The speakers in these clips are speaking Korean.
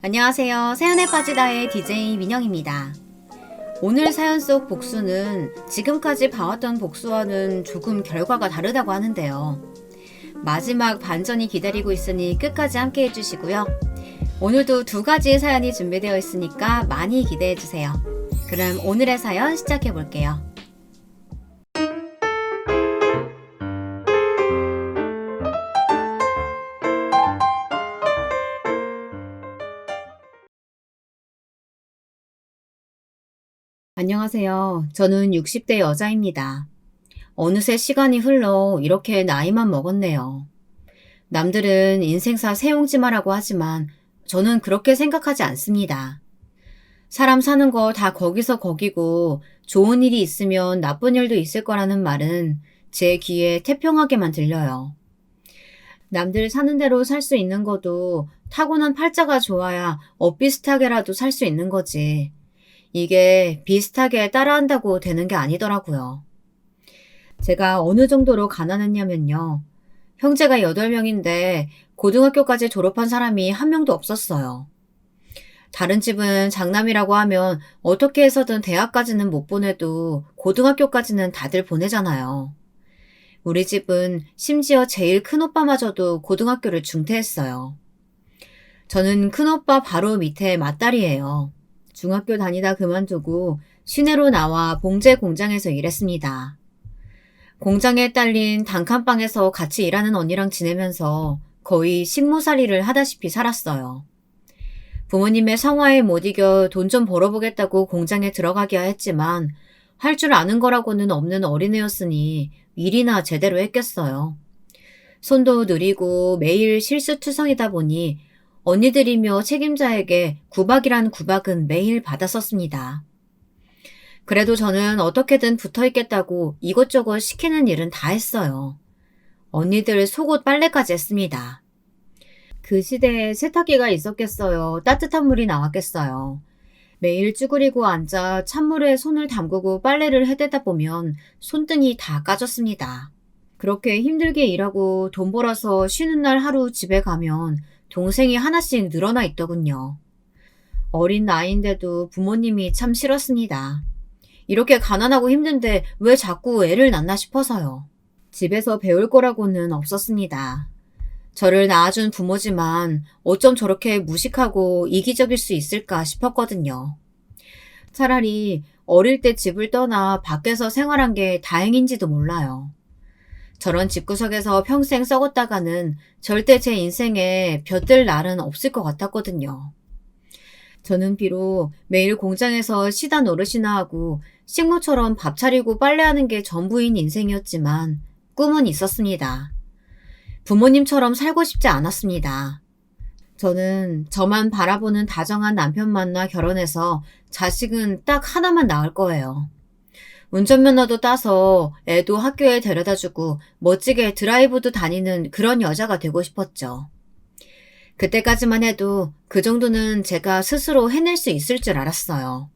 안녕하세요. 사연에 빠지다의 DJ 민영입니다. 오늘 사연 속 복수는 지금까지 봐왔던 복수와는 조금 결과가 다르다고 하는데요. 마지막 반전이 기다리고 있으니 끝까지 함께 해주시고요. 오늘도 두 가지의 사연이 준비되어 있으니까 많이 기대해주세요. 그럼 오늘의 사연 시작해볼게요. 안녕하세요. 저는 60대 여자입니다. 어느새 시간이 흘러 이렇게 나이만 먹었네요. 남들은 인생사 세옹지마라고 하지만 저는 그렇게 생각하지 않습니다. 사람 사는 거 다 거기서 거기고 좋은 일이 있으면 나쁜 일도 있을 거라는 말은 제 귀에 태평하게만 들려요. 남들 사는 대로 살 수 있는 것도 타고난 팔자가 좋아야 엇비슷하게라도 살 수 있는 거지. 이게 비슷하게 따라한다고 되는 게 아니더라고요. 제가 어느 정도로 가난했냐면요. 형제가 8명인데 고등학교까지 졸업한 사람이 한 명도 없었어요. 다른 집은 장남이라고 하면 어떻게 해서든 대학까지는 못 보내도 고등학교까지는 다들 보내잖아요. 우리 집은 심지어 제일 큰오빠마저도 고등학교를 중퇴했어요. 저는 큰오빠 바로 밑에 맏딸이에요. 중학교 다니다 그만두고 시내로 나와 봉제 공장에서 일했습니다. 공장에 딸린 단칸방에서 같이 일하는 언니랑 지내면서 거의 식모살이를 하다시피 살았어요. 부모님의 성화에 못 이겨 돈 좀 벌어보겠다고 공장에 들어가기야 했지만 할 줄 아는 거라고는 없는 어린애였으니 일이나 제대로 했겠어요. 손도 느리고 매일 실수투성이다 보니 언니들이며 책임자에게 구박이란 구박은 매일 받았었습니다. 그래도 저는 어떻게든 붙어있겠다고 이것저것 시키는 일은 다 했어요. 언니들 속옷 빨래까지 했습니다. 그 시대에 세탁기가 있었겠어요. 따뜻한 물이 나왔겠어요. 매일 쭈그리고 앉아 찬물에 손을 담그고 빨래를 해대다 보면 손등이 다 까졌습니다. 그렇게 힘들게 일하고 돈 벌어서 쉬는 날 하루 집에 가면 동생이 하나씩 늘어나 있더군요. 어린 나이인데도 부모님이 참 싫었습니다. 이렇게 가난하고 힘든데 왜 자꾸 애를 낳나 싶어서요. 집에서 배울 거라고는 없었습니다. 저를 낳아준 부모지만 어쩜 저렇게 무식하고 이기적일 수 있을까 싶었거든요. 차라리 어릴 때 집을 떠나 밖에서 생활한 게 다행인지도 몰라요. 저런 집구석에서 평생 썩었다가는 절대 제 인생에 볕들 날은 없을 것 같았거든요. 저는 비록 매일 공장에서 시단 노릇이나 하고 식모처럼 밥 차리고 빨래하는 게 전부인 인생이었지만 꿈은 있었습니다. 부모님처럼 살고 싶지 않았습니다. 저는 저만 바라보는 다정한 남편 만나 결혼해서 자식은 딱 하나만 낳을 거예요. 운전면허도 따서 애도 학교에 데려다주고 멋지게 드라이브도 다니는 그런 여자가 되고 싶었죠. 그때까지만 해도 그 정도는 제가 스스로 해낼 수 있을 줄 알았어요.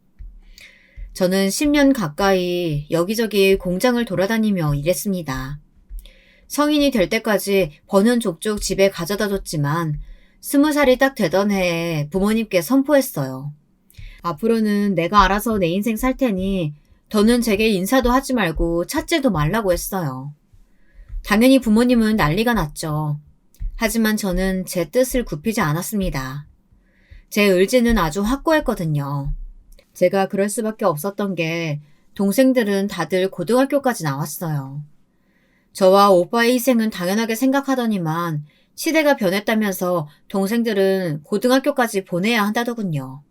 저는 10년 가까이 여기저기 공장을 돌아다니며 일했습니다. 성인이 될 때까지 버는 족족 집에 가져다 줬지만 20살이 딱 되던 해에 부모님께 선포했어요. 앞으로는 내가 알아서 내 인생 살 테니 더는 제게 인사도 하지 말고 찾지도 말라고 했어요. 당연히 부모님은 난리가 났죠. 하지만 저는 제 뜻을 굽히지 않았습니다. 제 의지는 아주 확고했거든요. 제가 그럴 수밖에 없었던 게 동생들은 다들 고등학교까지 나왔어요. 저와 오빠의 희생은 당연하게 생각하더니만 시대가 변했다면서 동생들은 고등학교까지 보내야 한다더군요.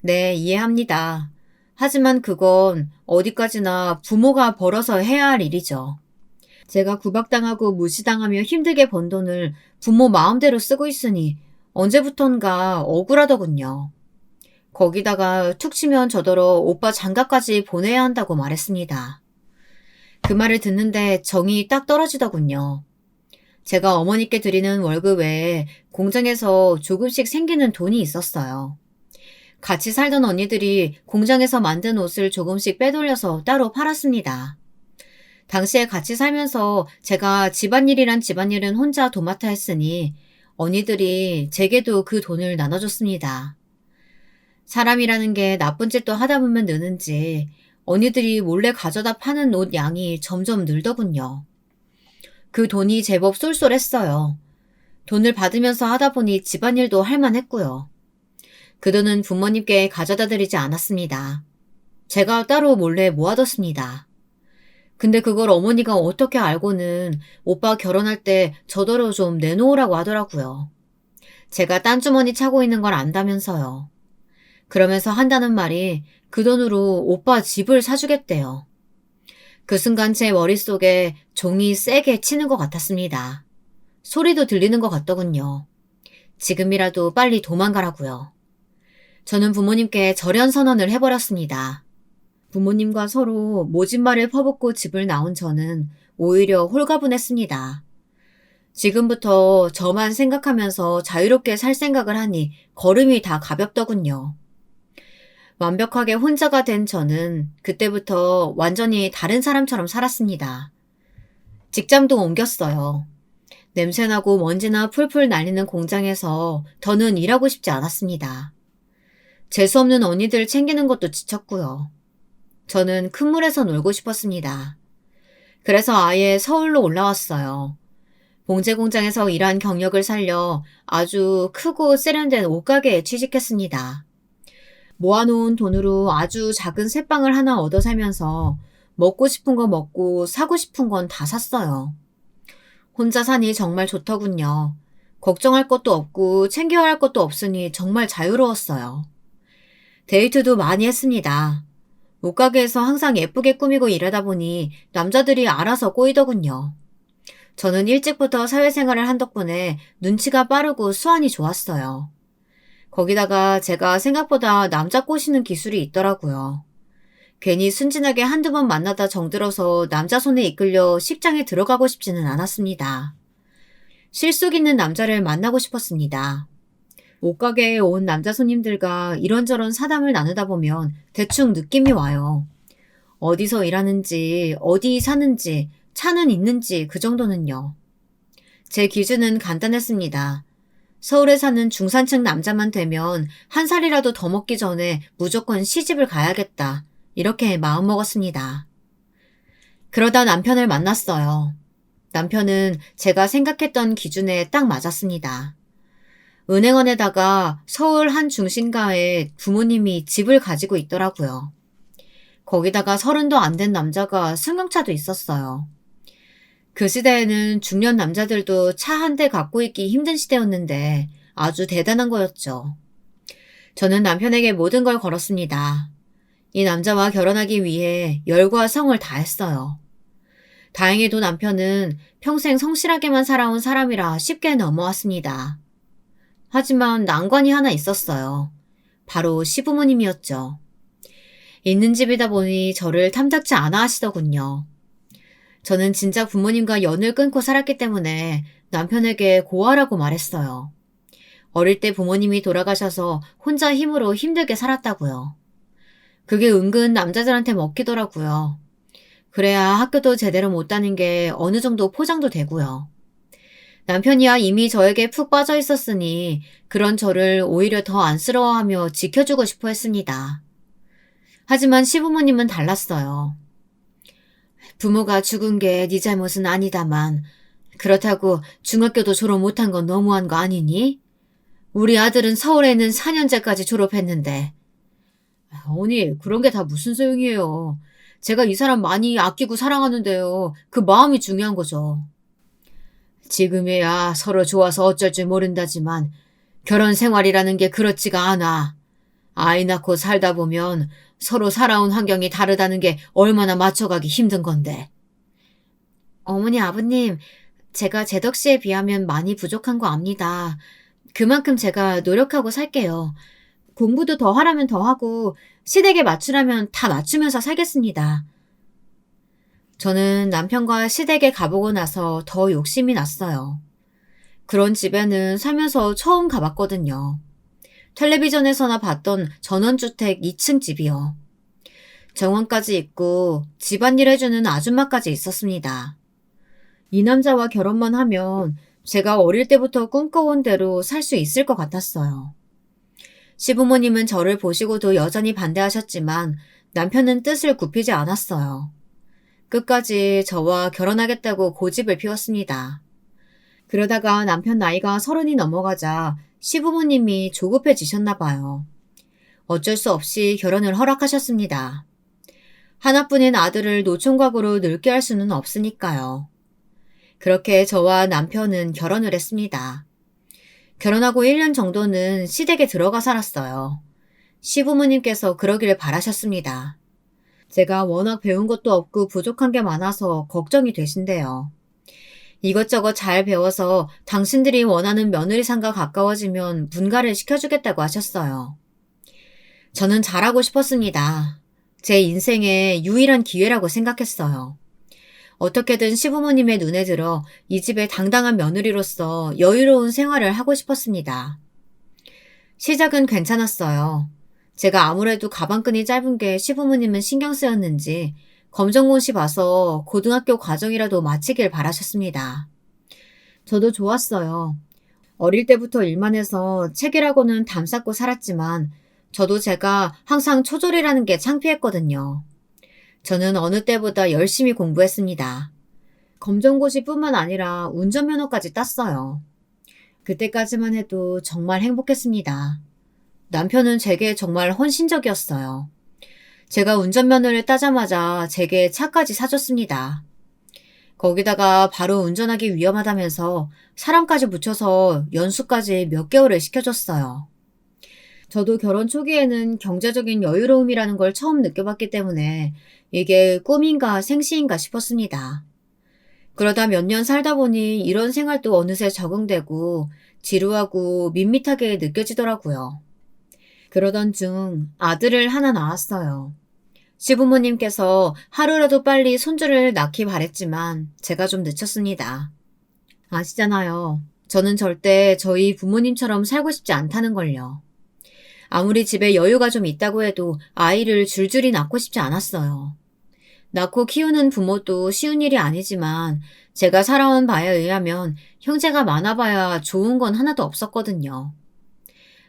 네, 이해합니다. 하지만 그건 어디까지나 부모가 벌어서 해야 할 일이죠. 제가 구박당하고 무시당하며 힘들게 번 돈을 부모 마음대로 쓰고 있으니 언제부턴가 억울하더군요. 거기다가 툭 치면 저더러 오빠 장가까지 보내야 한다고 말했습니다. 그 말을 듣는데 정이 딱 떨어지더군요. 제가 어머니께 드리는 월급 외에 공장에서 조금씩 생기는 돈이 있었어요. 같이 살던 언니들이 공장에서 만든 옷을 조금씩 빼돌려서 따로 팔았습니다. 당시에 같이 살면서 제가 집안일이란 집안일은 혼자 도맡아 했으니 언니들이 제게도 그 돈을 나눠줬습니다. 사람이라는 게 나쁜 짓도 하다 보면 느는지 언니들이 몰래 가져다 파는 옷 양이 점점 늘더군요. 그 돈이 제법 쏠쏠했어요. 돈을 받으면서 하다 보니 집안일도 할 만했고요. 그 돈은 부모님께 가져다 드리지 않았습니다. 제가 따로 몰래 모아뒀습니다. 근데 그걸 어머니가 어떻게 알고는 오빠 결혼할 때 저더러 좀 내놓으라고 하더라고요. 제가 딴 주머니 차고 있는 걸 안다면서요. 그러면서 한다는 말이 그 돈으로 오빠 집을 사주겠대요. 그 순간 제 머릿속에 종이 세게 치는 것 같았습니다. 소리도 들리는 것 같더군요. 지금이라도 빨리 도망가라고요. 저는 부모님께 절연 선언을 해버렸습니다. 부모님과 서로 모진말을 퍼붓고 집을 나온 저는 오히려 홀가분했습니다. 지금부터 저만 생각하면서 자유롭게 살 생각을 하니 걸음이 다 가볍더군요. 완벽하게 혼자가 된 저는 그때부터 완전히 다른 사람처럼 살았습니다. 직장도 옮겼어요. 냄새나고 먼지나 풀풀 날리는 공장에서 더는 일하고 싶지 않았습니다. 재수없는 언니들 챙기는 것도 지쳤고요. 저는 큰 물에서 놀고 싶었습니다. 그래서 아예 서울로 올라왔어요. 봉제 공장에서 일한 경력을 살려 아주 크고 세련된 옷가게에 취직했습니다. 모아놓은 돈으로 아주 작은 새빵을 하나 얻어 살면서 먹고 싶은 거 먹고 사고 싶은 건 다 샀어요. 혼자 사니 정말 좋더군요. 걱정할 것도 없고 챙겨야 할 것도 없으니 정말 자유로웠어요. 데이트도 많이 했습니다. 옷가게에서 항상 예쁘게 꾸미고 일하다 보니 남자들이 알아서 꼬이더군요. 저는 일찍부터 사회생활을 한 덕분에 눈치가 빠르고 수완이 좋았어요. 거기다가 제가 생각보다 남자 꼬시는 기술이 있더라고요. 괜히 순진하게 한두 번 만나다 정들어서 남자 손에 이끌려 식장에 들어가고 싶지는 않았습니다. 실속 있는 남자를 만나고 싶었습니다. 옷가게에 온 남자 손님들과 이런저런 사담을 나누다 보면 대충 느낌이 와요. 어디서 일하는지, 어디 사는지, 차는 있는지 그 정도는요. 제 기준은 간단했습니다. 서울에 사는 중산층 남자만 되면 한 살이라도 더 먹기 전에 무조건 시집을 가야겠다. 이렇게 마음먹었습니다. 그러다 남편을 만났어요. 남편은 제가 생각했던 기준에 딱 맞았습니다. 은행원에다가 서울 한 중심가에 부모님이 집을 가지고 있더라고요. 거기다가 30도 안 된 남자가 승용차도 있었어요. 그 시대에는 중년 남자들도 차 한 대 갖고 있기 힘든 시대였는데 아주 대단한 거였죠. 저는 남편에게 모든 걸 걸었습니다. 이 남자와 결혼하기 위해 열과 성을 다했어요. 다행히도 남편은 평생 성실하게만 살아온 사람이라 쉽게 넘어왔습니다. 하지만 난관이 하나 있었어요. 바로 시부모님이었죠. 있는 집이다 보니 저를 탐탁지 않아 하시더군요. 저는 진짜 부모님과 연을 끊고 살았기 때문에 남편에게 고아라고 말했어요. 어릴 때 부모님이 돌아가셔서 혼자 힘으로 힘들게 살았다고요. 그게 은근 남자들한테 먹히더라고요. 그래야 학교도 제대로 못 다닌 게 어느 정도 포장도 되고요. 남편이야 이미 저에게 푹 빠져 있었으니 그런 저를 오히려 더 안쓰러워하며 지켜주고 싶어 했습니다. 하지만 시부모님은 달랐어요. 부모가 죽은 게 네 잘못은 아니다만 그렇다고 중학교도 졸업 못한 건 너무한 거 아니니? 우리 아들은 서울에 있는 4년제까지 졸업했는데. 어머니, 그런 게 다 무슨 소용이에요. 제가 이 사람 많이 아끼고 사랑하는데요. 그 마음이 중요한 거죠. 지금이야 서로 좋아서 어쩔 줄 모른다지만 결혼 생활이라는 게 그렇지가 않아. 아이 낳고 살다 보면 서로 살아온 환경이 다르다는 게 얼마나 맞춰가기 힘든 건데. 어머니, 아버님, 제가 재덕 씨에 비하면 많이 부족한 거 압니다. 그만큼 제가 노력하고 살게요. 공부도 더 하라면 더 하고 시댁에 맞추라면 다 맞추면서 살겠습니다. 저는 남편과 시댁에 가보고 나서 더 욕심이 났어요. 그런 집에는 살면서 처음 가봤거든요. 텔레비전에서나 봤던 전원주택 2층 집이요. 정원까지 있고 집안일 해주는 아줌마까지 있었습니다. 이 남자와 결혼만 하면 제가 어릴 때부터 꿈꿔온 대로 살 수 있을 것 같았어요. 시부모님은 저를 보시고도 여전히 반대하셨지만 남편은 뜻을 굽히지 않았어요. 끝까지 저와 결혼하겠다고 고집을 피웠습니다. 그러다가 남편 나이가 30이 넘어가자 시부모님이 조급해지셨나 봐요. 어쩔 수 없이 결혼을 허락하셨습니다. 하나뿐인 아들을 노총각으로 늙게 할 수는 없으니까요. 그렇게 저와 남편은 결혼을 했습니다. 결혼하고 1년 정도는 시댁에 들어가 살았어요. 시부모님께서 그러기를 바라셨습니다. 제가 워낙 배운 것도 없고 부족한 게 많아서 걱정이 되신대요. 이것저것 잘 배워서 당신들이 원하는 며느리상과 가까워지면 분가를 시켜주겠다고 하셨어요. 저는 잘하고 싶었습니다. 제 인생의 유일한 기회라고 생각했어요. 어떻게든 시부모님의 눈에 들어 이 집의 당당한 며느리로서 여유로운 생활을 하고 싶었습니다. 시작은 괜찮았어요. 제가 아무래도 가방끈이 짧은 게 시부모님은 신경 쓰였는지 검정고시 봐서 고등학교 과정이라도 마치길 바라셨습니다. 저도 좋았어요. 어릴 때부터 일만 해서 책이라고는 담쌓고 살았지만 저도 제가 항상 초졸이라는 게 창피했거든요. 저는 어느 때보다 열심히 공부했습니다. 검정고시뿐만 아니라 운전면허까지 땄어요. 그때까지만 해도 정말 행복했습니다. 남편은 제게 정말 헌신적이었어요. 제가 운전면허를 따자마자 제게 차까지 사줬습니다. 거기다가 바로 운전하기 위험하다면서 사람까지 붙여서 연수까지 몇 개월을 시켜줬어요. 저도 결혼 초기에는 경제적인 여유로움이라는 걸 처음 느껴봤기 때문에 이게 꿈인가 생시인가 싶었습니다. 그러다 몇 년 살다 보니 이런 생활도 어느새 적응되고 지루하고 밋밋하게 느껴지더라고요. 그러던 중 아들을 하나 낳았어요. 시부모님께서 하루라도 빨리 손주를 낳기 바랬지만 제가 좀 늦췄습니다. 아시잖아요. 저는 절대 저희 부모님처럼 살고 싶지 않다는 걸요. 아무리 집에 여유가 좀 있다고 해도 아이를 줄줄이 낳고 싶지 않았어요. 낳고 키우는 부모도 쉬운 일이 아니지만 제가 살아온 바에 의하면 형제가 많아봐야 좋은 건 하나도 없었거든요.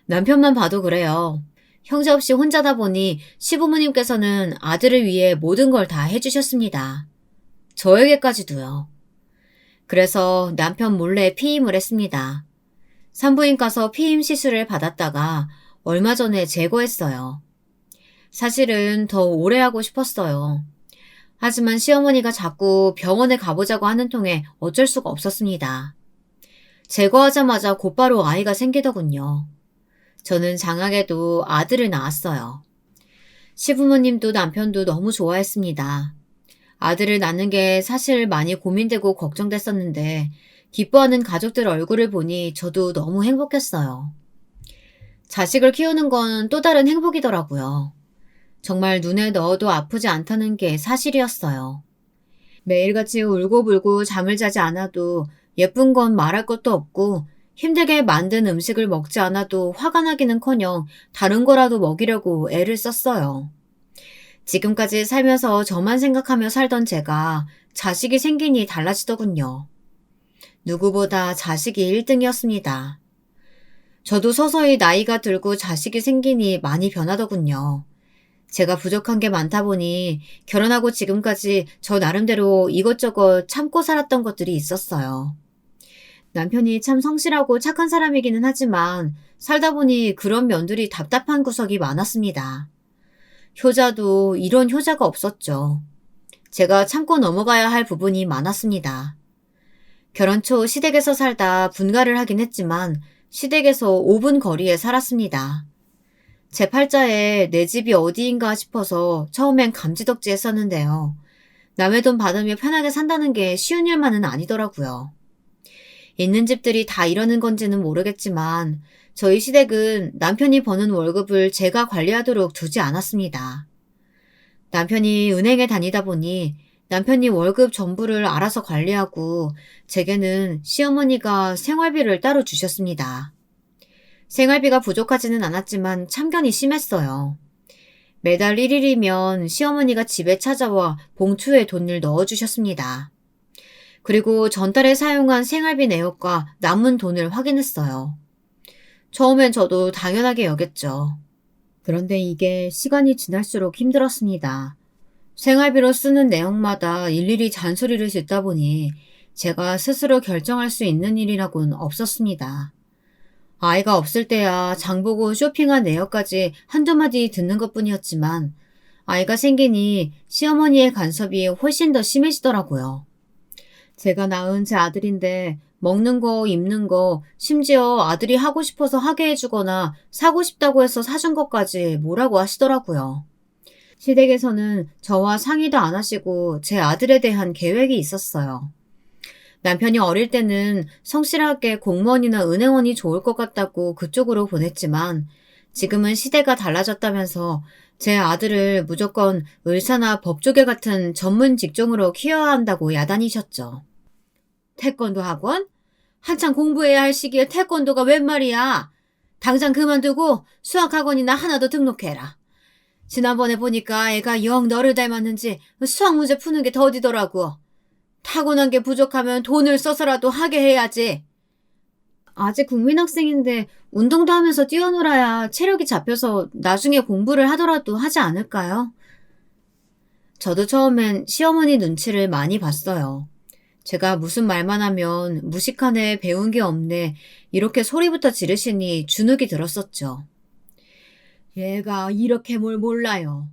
남편만 봐도 그래요. 형제 없이 혼자다 보니 시부모님께서는 아들을 위해 모든 걸 다 해주셨습니다. 저에게까지도요. 그래서 남편 몰래 피임을 했습니다. 산부인 가서 피임 시술을 받았다가 얼마 전에 제거했어요. 사실은 더 오래 하고 싶었어요. 하지만 시어머니가 자꾸 병원에 가보자고 하는 통에 어쩔 수가 없었습니다. 제거하자마자 곧바로 아이가 생기더군요. 저는 장하게도 아들을 낳았어요. 시부모님도 남편도 너무 좋아했습니다. 아들을 낳는 게 사실 많이 고민되고 걱정됐었는데 기뻐하는 가족들 얼굴을 보니 저도 너무 행복했어요. 자식을 키우는 건 또 다른 행복이더라고요. 정말 눈에 넣어도 아프지 않다는 게 사실이었어요. 매일같이 울고불고 잠을 자지 않아도 예쁜 건 말할 것도 없고 힘들게 만든 음식을 먹지 않아도 화가 나기는커녕 다른 거라도 먹이려고 애를 썼어요. 지금까지 살면서 저만 생각하며 살던 제가 자식이 생기니 달라지더군요. 누구보다 자식이 1등이었습니다. 저도 서서히 나이가 들고 자식이 생기니 많이 변하더군요. 제가 부족한 게 많다 보니 결혼하고 지금까지 저 나름대로 이것저것 참고 살았던 것들이 있었어요. 남편이 참 성실하고 착한 사람이기는 하지만 살다 보니 그런 면들이 답답한 구석이 많았습니다. 효자도 이런 효자가 없었죠. 제가 참고 넘어가야 할 부분이 많았습니다. 결혼 초 시댁에서 살다 분가를 하긴 했지만 시댁에서 5분 거리에 살았습니다. 제 팔자에 내 집이 어디인가 싶어서 처음엔 감지덕지 했었는데요. 남의 돈 받으며 편하게 산다는 게 쉬운 일만은 아니더라고요. 있는 집들이 다 이러는 건지는 모르겠지만 저희 시댁은 남편이 버는 월급을 제가 관리하도록 두지 않았습니다. 남편이 은행에 다니다 보니 남편이 월급 전부를 알아서 관리하고 제게는 시어머니가 생활비를 따로 주셨습니다. 생활비가 부족하지는 않았지만 참견이 심했어요. 매달 1일이면 시어머니가 집에 찾아와 봉투에 돈을 넣어주셨습니다. 그리고 전달에 사용한 생활비 내역과 남은 돈을 확인했어요. 처음엔 저도 당연하게 여겼죠. 그런데 이게 시간이 지날수록 힘들었습니다. 생활비로 쓰는 내역마다 일일이 잔소리를 듣다 보니 제가 스스로 결정할 수 있는 일이라고는 없었습니다. 아이가 없을 때야 장보고 쇼핑한 내역까지 한두 마디 듣는 것뿐이었지만 아이가 생기니 시어머니의 간섭이 훨씬 더 심해지더라고요. 제가 낳은 제 아들인데 먹는 거, 입는 거, 심지어 아들이 하고 싶어서 하게 해주거나 사고 싶다고 해서 사준 것까지 뭐라고 하시더라고요. 시댁에서는 저와 상의도 안 하시고 제 아들에 대한 계획이 있었어요. 남편이 어릴 때는 성실하게 공무원이나 은행원이 좋을 것 같다고 그쪽으로 보냈지만 지금은 시대가 달라졌다면서 제 아들을 무조건 의사나 법조계 같은 전문 직종으로 키워야 한다고 야단이셨죠. 태권도 학원? 한창 공부해야 할 시기에 태권도가 웬 말이야. 당장 그만두고 수학학원이나 하나 더 등록해라. 지난번에 보니까 애가 영 너를 닮았는지 수학 문제 푸는 게 더디더라고. 타고난 게 부족하면 돈을 써서라도 하게 해야지. 아직 국민학생인데 운동도 하면서 뛰어놀아야 체력이 잡혀서 나중에 공부를 하더라도 하지 않을까요? 저도 처음엔 시어머니 눈치를 많이 봤어요. 제가 무슨 말만 하면 무식하네, 배운 게 없네 이렇게 소리부터 지르시니 주눅이 들었었죠. 얘가 이렇게 뭘 몰라요.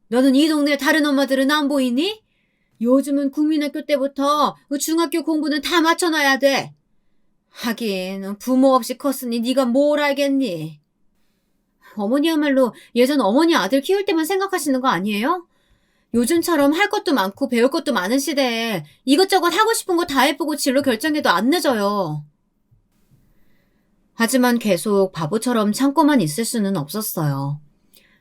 너는 이 동네 다른 엄마들은 안 보이니? 요즘은 국민학교 때부터 중학교 공부는 다 맞춰놔야 돼. 하긴 부모 없이 컸으니 네가 뭘 알겠니? 어머니야말로 예전 어머니 아들 키울 때만 생각하시는 거 아니에요? 요즘처럼 할 것도 많고 배울 것도 많은 시대에 이것저것 하고 싶은 거 다 해보고 진로 결정해도 안 늦어요. 하지만 계속 바보처럼 참고만 있을 수는 없었어요.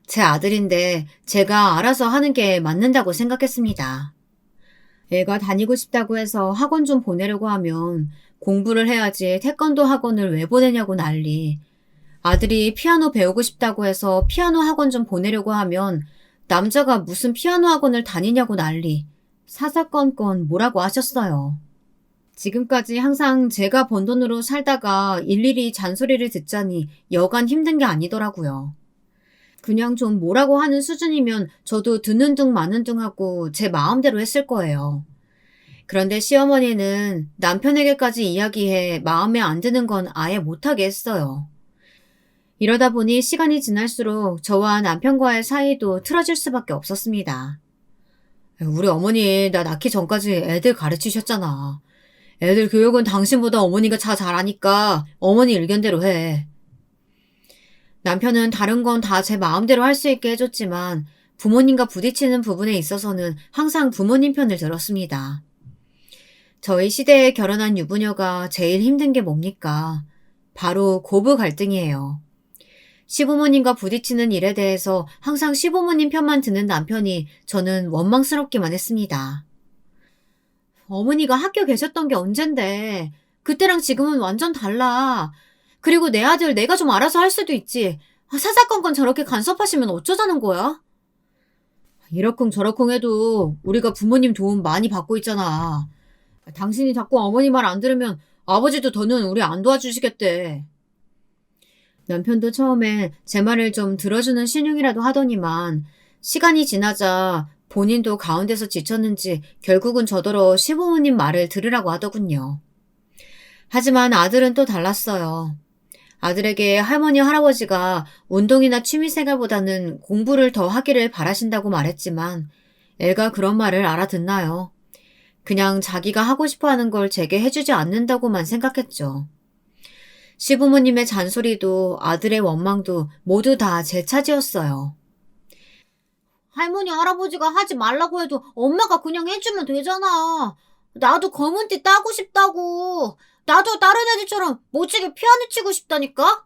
제 아들인데 제가 알아서 하는 게 맞는다고 생각했습니다. 애가 다니고 싶다고 해서 학원 좀 보내려고 하면 공부를 해야지 태권도 학원을 왜 보내냐고 난리. 아들이 피아노 배우고 싶다고 해서 피아노 학원 좀 보내려고 하면 남자가 무슨 피아노 학원을 다니냐고 난리. 사사건건 뭐라고 하셨어요. 지금까지 항상 제가 번 돈으로 살다가 일일이 잔소리를 듣자니 여간 힘든 게 아니더라고요. 그냥 좀 뭐라고 하는 수준이면 저도 듣는 둥 마는 둥 하고 제 마음대로 했을 거예요. 그런데 시어머니는 남편에게까지 이야기해 마음에 안 드는 건 아예 못하게 했어요. 이러다 보니 시간이 지날수록 저와 남편과의 사이도 틀어질 수밖에 없었습니다. 우리 어머니 나 낳기 전까지 애들 가르치셨잖아. 애들 교육은 당신보다 어머니가 잘하니까 어머니 의견대로 해. 남편은 다른 건 다 제 마음대로 할 수 있게 해줬지만 부모님과 부딪히는 부분에 있어서는 항상 부모님 편을 들었습니다. 저희 시대에 결혼한 유부녀가 제일 힘든 게 뭡니까? 바로 고부 갈등이에요. 시부모님과 부딪히는 일에 대해서 항상 시부모님 편만 드는 남편이 저는 원망스럽기만 했습니다. 어머니가 학교 계셨던 게 언젠데 그때랑 지금은 완전 달라. 그리고 내 아들 내가 좀 알아서 할 수도 있지. 사사건건 저렇게 간섭하시면 어쩌자는 거야? 이러쿵 저러쿵 해도 우리가 부모님 도움 많이 받고 있잖아. 당신이 자꾸 어머니 말 안 들으면 아버지도 더는 우리 안 도와주시겠대. 남편도 처음에 제 말을 좀 들어주는 신용이라도 하더니만 시간이 지나자 본인도 가운데서 지쳤는지 결국은 저더러 시부모님 말을 들으라고 하더군요. 하지만 아들은 또 달랐어요. 아들에게 할머니, 할아버지가 운동이나 취미생활보다는 공부를 더 하기를 바라신다고 말했지만 애가 그런 말을 알아듣나요? 그냥 자기가 하고 싶어하는 걸 제게 해주지 않는다고만 생각했죠. 시부모님의 잔소리도 아들의 원망도 모두 다 제 차지였어요. 할머니, 할아버지가 하지 말라고 해도 엄마가 그냥 해주면 되잖아. 나도 검은띠 따고 싶다고. 나도 다른 애들처럼 멋지게 피아노 치고 싶다니까?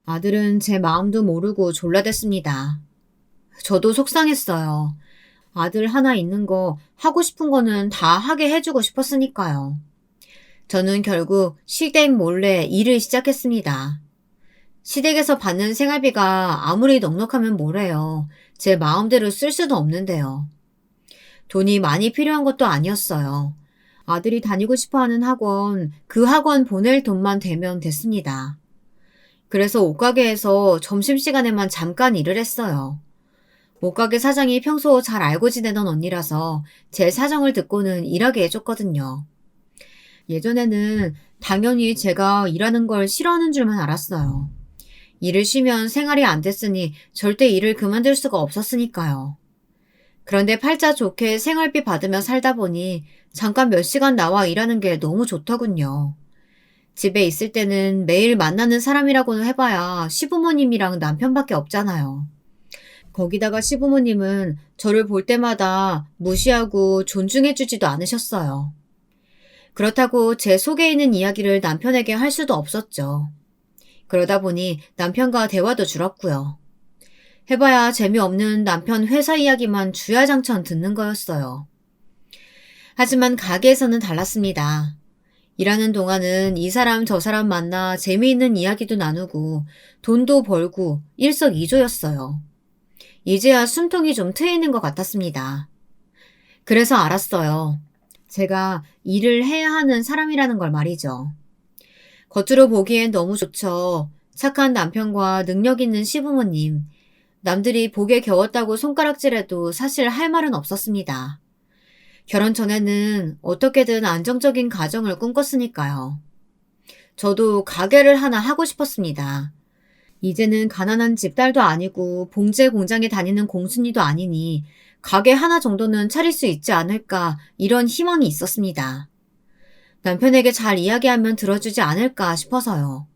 아들은 제 마음도 모르고 졸라댔습니다. 저도 속상했어요. 아들 하나 있는 거 하고 싶은 거는 다 하게 해주고 싶었으니까요. 저는 결국 시댁 몰래 일을 시작했습니다. 시댁에서 받는 생활비가 아무리 넉넉하면 뭐래요. 제 마음대로 쓸 수도 없는데요. 돈이 많이 필요한 것도 아니었어요. 아들이 다니고 싶어하는 학원, 그 학원 보낼 돈만 되면 됐습니다. 그래서 옷가게에서 점심시간에만 잠깐 일을 했어요. 옷가게 사장이 평소 잘 알고 지내던 언니라서 제 사정을 듣고는 일하게 해줬거든요. 예전에는 당연히 제가 일하는 걸 싫어하는 줄만 알았어요. 일을 쉬면 생활이 안 됐으니 절대 일을 그만둘 수가 없었으니까요. 그런데 팔자 좋게 생활비 받으며 살다 보니 잠깐 몇 시간 나와 일하는 게 너무 좋더군요. 집에 있을 때는 매일 만나는 사람이라고는 해봐야 시부모님이랑 남편밖에 없잖아요. 거기다가 시부모님은 저를 볼 때마다 무시하고 존중해주지도 않으셨어요. 그렇다고 제 속에 있는 이야기를 남편에게 할 수도 없었죠. 그러다 보니 남편과 대화도 줄었고요. 해봐야 재미없는 남편 회사 이야기만 주야장천 듣는 거였어요. 하지만 가게에서는 달랐습니다. 일하는 동안은 이 사람 저 사람 만나 재미있는 이야기도 나누고 돈도 벌고 일석이조였어요. 이제야 숨통이 좀 트이는 것 같았습니다. 그래서 알았어요. 제가 일을 해야 하는 사람이라는 걸 말이죠. 겉으로 보기엔 너무 좋죠. 착한 남편과 능력 있는 시부모님. 남들이 복에 겨웠다고 손가락질해도 사실 할 말은 없었습니다. 결혼 전에는 어떻게든 안정적인 가정을 꿈꿨으니까요. 저도 가게를 하나 하고 싶었습니다. 이제는 가난한 집딸도 아니고 봉제 공장에 다니는 공순이도 아니니 가게 하나 정도는 차릴 수 있지 않을까 이런 희망이 있었습니다. 남편에게 잘 이야기하면 들어주지 않을까 싶어서요.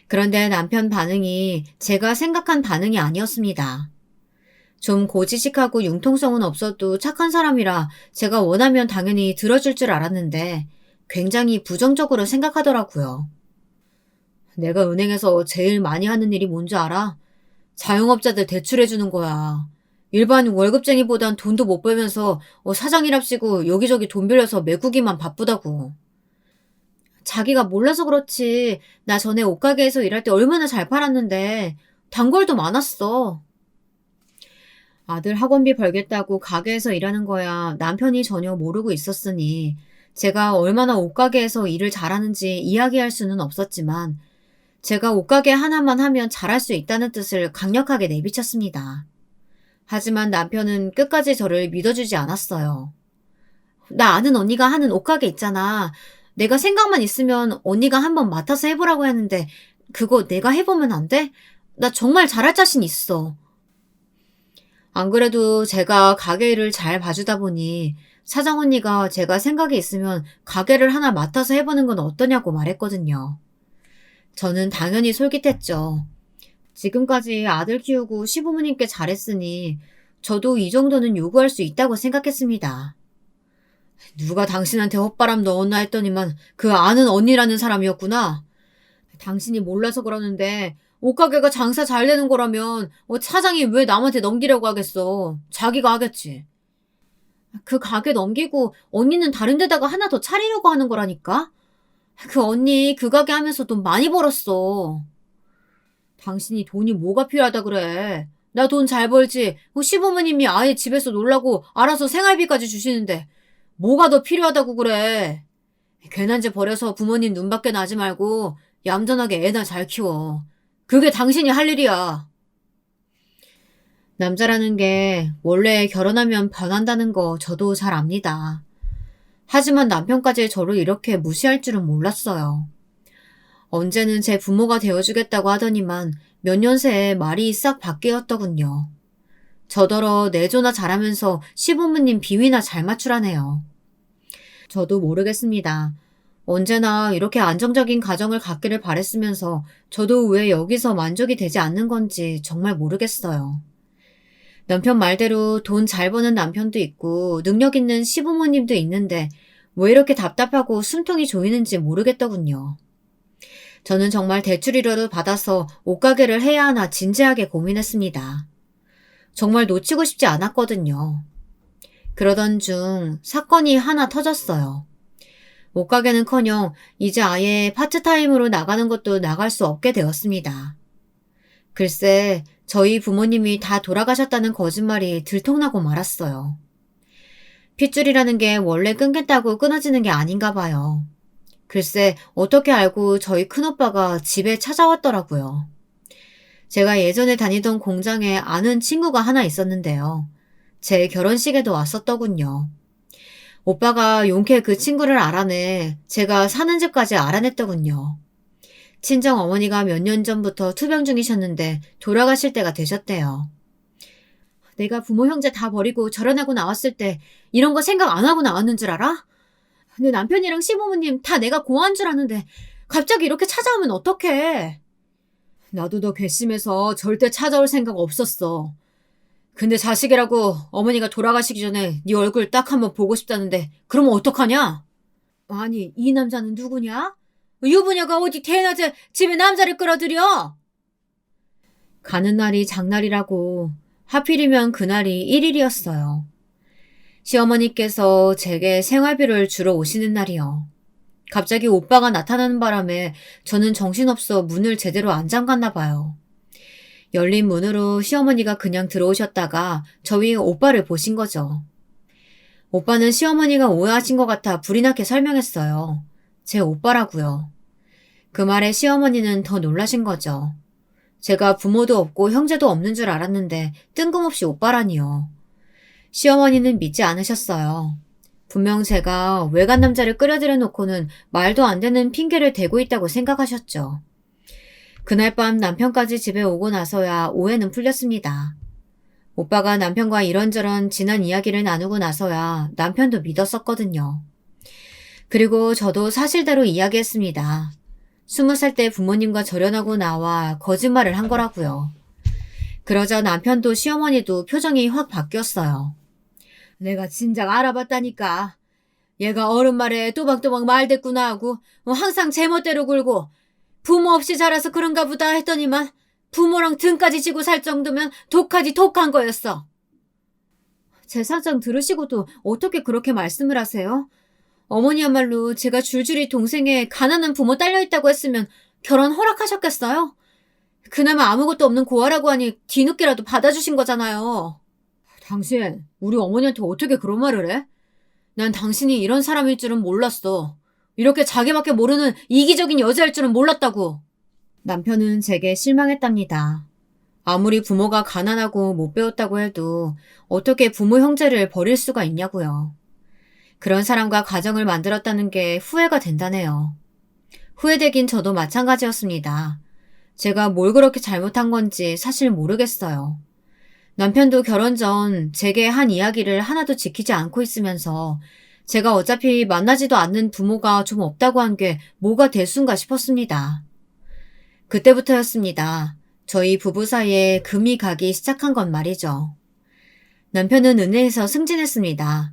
그런데 남편 반응이 제가 생각한 반응이 아니었습니다. 좀 고지식하고 융통성은 없어도 착한 사람이라 제가 원하면 당연히 들어줄 줄 알았는데 굉장히 부정적으로 생각하더라고요. 내가 은행에서 제일 많이 하는 일이 뭔지 알아? 자영업자들 대출해주는 거야. 일반 월급쟁이보단 돈도 못 벌면서 사장이랍시고 여기저기 돈 빌려서 메꾸기만 바쁘다고. 자기가 몰라서 그렇지. 나 전에 옷가게에서 일할 때 얼마나 잘 팔았는데 단골도 많았어. 아들 학원비 벌겠다고 가게에서 일하는 거야 남편이 전혀 모르고 있었으니 제가 얼마나 옷가게에서 일을 잘하는지 이야기할 수는 없었지만 제가 옷가게 하나만 하면 잘할 수 있다는 뜻을 강력하게 내비쳤습니다. 하지만 남편은 끝까지 저를 믿어주지 않았어요. 나 아는 언니가 하는 옷가게 있잖아. 내가 생각만 있으면 언니가 한번 맡아서 해보라고 했는데 그거 내가 해보면 안 돼? 나 정말 잘할 자신 있어. 안 그래도 제가 가게 일을 잘 봐주다 보니 사장 언니가 제가 생각이 있으면 가게를 하나 맡아서 해보는 건 어떠냐고 말했거든요. 저는 당연히 솔깃했죠. 지금까지 아들 키우고 시부모님께 잘했으니 저도 이 정도는 요구할 수 있다고 생각했습니다. 누가 당신한테 헛바람 넣었나 했더니만 그 아는 언니라는 사람이었구나. 당신이 몰라서 그러는데 옷가게가 장사 잘 되는 거라면 사장이 왜 남한테 넘기려고 하겠어. 자기가 하겠지. 그 가게 넘기고 언니는 다른 데다가 하나 더 차리려고 하는 거라니까. 그 언니 그 가게 하면서 돈 많이 벌었어. 당신이 돈이 뭐가 필요하다 그래. 나 돈 잘 벌지. 시부모님이 아예 집에서 놀라고 알아서 생활비까지 주시는데 뭐가 더 필요하다고 그래. 괜한 짓 버려서 부모님 눈밖에 나지 말고 얌전하게 애나 잘 키워. 그게 당신이 할 일이야. 남자라는 게 원래 결혼하면 변한다는 거 저도 잘 압니다. 하지만 남편까지 저를 이렇게 무시할 줄은 몰랐어요. 언제는 제 부모가 되어주겠다고 하더니만 몇 년 새에 말이 싹 바뀌었더군요. 저더러 내조나 잘하면서 시부모님 비위나 잘 맞추라네요. 저도 모르겠습니다. 언제나 이렇게 안정적인 가정을 갖기를 바랬으면서 저도 왜 여기서 만족이 되지 않는 건지 정말 모르겠어요. 남편 말대로 돈 잘 버는 남편도 있고 능력 있는 시부모님도 있는데 왜 이렇게 답답하고 숨통이 조이는지 모르겠더군요. 저는 정말 대출이라도 받아서 옷가게를 해야 하나 진지하게 고민했습니다. 정말 놓치고 싶지 않았거든요. 그러던 중 사건이 하나 터졌어요. 옷가게는커녕 이제 아예 파트타임으로 나가는 것도 나갈 수 없게 되었습니다. 글쎄, 저희 부모님이 다 돌아가셨다는 거짓말이 들통나고 말았어요. 핏줄이라는 게 원래 끊겠다고 끊어지는 게 아닌가 봐요. 글쎄, 어떻게 알고 저희 큰오빠가 집에 찾아왔더라고요. 제가 예전에 다니던 공장에 아는 친구가 하나 있었는데요. 제 결혼식에도 왔었더군요. 오빠가 용케 그 친구를 알아내 제가 사는 집까지 알아냈더군요. 친정 어머니가 몇 년 전부터 투병 중이셨는데 돌아가실 때가 되셨대요. 내가 부모 형제 다 버리고 결혼하고 나왔을 때 이런 거 생각 안 하고 나왔는 줄 알아? 내 남편이랑 시부모님 다 내가 고아인 줄 아는데 갑자기 이렇게 찾아오면 어떡해? 나도 너 괘씸해서 절대 찾아올 생각 없었어. 근데 자식이라고 어머니가 돌아가시기 전에 네 얼굴 딱 한번 보고 싶다는데 그러면 어떡하냐? 아니, 이 남자는 누구냐? 유부녀가 어디 대낮에 집에 남자를 끌어들여? 가는 날이 장날이라고 하필이면 그날이 1일이었어요. 시어머니께서 제게 생활비를 주러 오시는 날이요. 갑자기 오빠가 나타나는 바람에 저는 정신없어 문을 제대로 안 잠갔나 봐요. 열린 문으로 시어머니가 그냥 들어오셨다가 저희 오빠를 보신 거죠. 오빠는 시어머니가 오해하신 것 같아 불이 나게 설명했어요. 제 오빠라고요. 그 말에 시어머니는 더 놀라신 거죠. 제가 부모도 없고 형제도 없는 줄 알았는데 뜬금없이 오빠라니요. 시어머니는 믿지 않으셨어요. 분명 제가 외간 남자를 끌어들여 놓고는 말도 안 되는 핑계를 대고 있다고 생각하셨죠. 그날 밤 남편까지 집에 오고 나서야 오해는 풀렸습니다. 오빠가 남편과 이런저런 지난 이야기를 나누고 나서야 남편도 믿었었거든요. 그리고 저도 사실대로 이야기했습니다. 20살 때 부모님과 절연하고 나와 거짓말을 한 거라고요. 그러자 남편도 시어머니도 표정이 확 바뀌었어요. 내가 진작 알아봤다니까. 얘가 어른 말에 또박또박 말대꾸나 하고 항상 제멋대로 굴고 부모 없이 자라서 그런가 보다 했더니만 부모랑 등까지 지고 살 정도면 독하지 독한 거였어. 제 사정 들으시고도 어떻게 그렇게 말씀을 하세요? 어머니야말로 제가 줄줄이 동생에 가난한 부모 딸려있다고 했으면 결혼 허락하셨겠어요? 그나마 아무것도 없는 고아라고 하니 뒤늦게라도 받아주신 거잖아요. 당신, 우리 어머니한테 어떻게 그런 말을 해? 난 당신이 이런 사람일 줄은 몰랐어. 이렇게 자기밖에 모르는 이기적인 여자일 줄은 몰랐다고. 남편은 제게 실망했답니다. 아무리 부모가 가난하고 못 배웠다고 해도 어떻게 부모 형제를 버릴 수가 있냐고요. 그런 사람과 가정을 만들었다는 게 후회가 된다네요. 후회되긴 저도 마찬가지였습니다. 제가 뭘 그렇게 잘못한 건지 사실 모르겠어요. 남편도 결혼 전 제게 한 이야기를 하나도 지키지 않고 있으면서 제가 어차피 만나지도 않는 부모가 좀 없다고 한 게 뭐가 대수인가 싶었습니다. 그때부터였습니다. 저희 부부 사이에 금이 가기 시작한 건 말이죠. 남편은 은행에서 승진했습니다.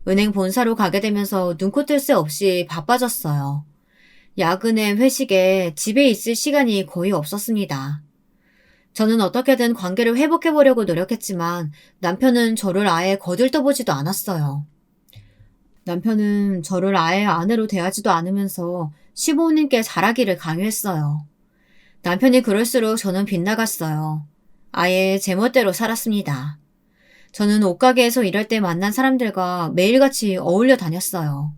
은행 본사로 가게 되면서 눈코 뜰 새 없이 바빠졌어요. 야근에 회식에 집에 있을 시간이 거의 없었습니다. 저는 어떻게든 관계를 회복해보려고 노력했지만 남편은 저를 아예 거들떠보지도 않았어요. 남편은 저를 아예 아내로 대하지도 않으면서 시부모님께 잘하기를 강요했어요. 남편이 그럴수록 저는 빗나갔어요. 아예 제멋대로 살았습니다. 저는 옷가게에서 일할 때 만난 사람들과 매일같이 어울려 다녔어요.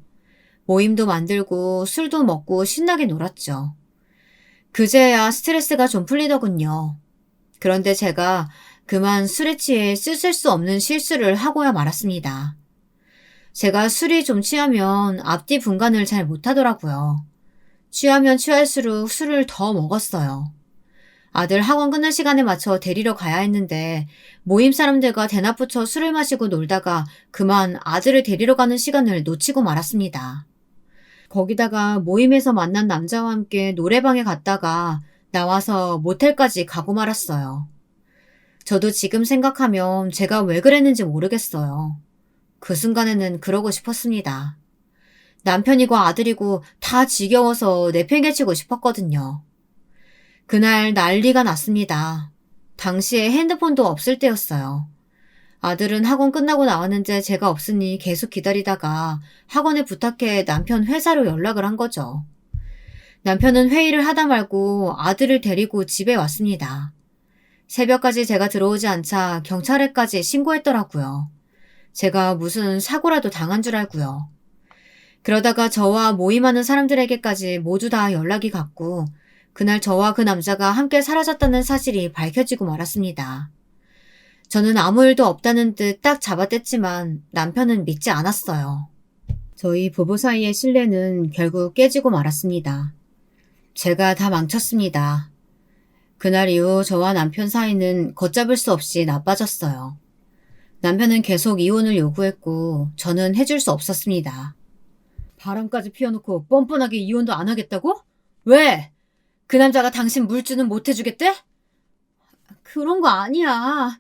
모임도 만들고 술도 먹고 신나게 놀았죠. 그제야 스트레스가 좀 풀리더군요. 그런데 제가 그만 술에 취해 씻을 수 없는 실수를 하고야 말았습니다. 제가 술이 좀 취하면 앞뒤 분간을 잘 못하더라고요. 취하면 취할수록 술을 더 먹었어요. 아들 학원 끝날 시간에 맞춰 데리러 가야 했는데 모임 사람들과 대낮부터 술을 마시고 놀다가 그만 아들을 데리러 가는 시간을 놓치고 말았습니다. 거기다가 모임에서 만난 남자와 함께 노래방에 갔다가 나와서 모텔까지 가고 말았어요. 저도 지금 생각하면 제가 왜 그랬는지 모르겠어요. 그 순간에는 그러고 싶었습니다. 남편이고 아들이고 다 지겨워서 내팽개치고 싶었거든요. 그날 난리가 났습니다. 당시에 핸드폰도 없을 때였어요. 아들은 학원 끝나고 나왔는데 제가 없으니 계속 기다리다가 학원에 부탁해 남편 회사로 연락을 한 거죠. 남편은 회의를 하다 말고 아들을 데리고 집에 왔습니다. 새벽까지 제가 들어오지 않자 경찰에까지 신고했더라고요. 제가 무슨 사고라도 당한 줄 알고요. 그러다가 저와 모임하는 사람들에게까지 모두 다 연락이 갔고 그날 저와 그 남자가 함께 사라졌다는 사실이 밝혀지고 말았습니다. 저는 아무 일도 없다는 듯 딱 잡아댔지만 남편은 믿지 않았어요. 저희 부부 사이의 신뢰는 결국 깨지고 말았습니다. 제가 다 망쳤습니다. 그날 이후 저와 남편 사이는 걷잡을 수 없이 나빠졌어요. 남편은 계속 이혼을 요구했고 저는 해줄 수 없었습니다. 바람까지 피워놓고 뻔뻔하게 이혼도 안 하겠다고? 왜? 그 남자가 당신 물주는 못 해주겠대? 그런 거 아니야.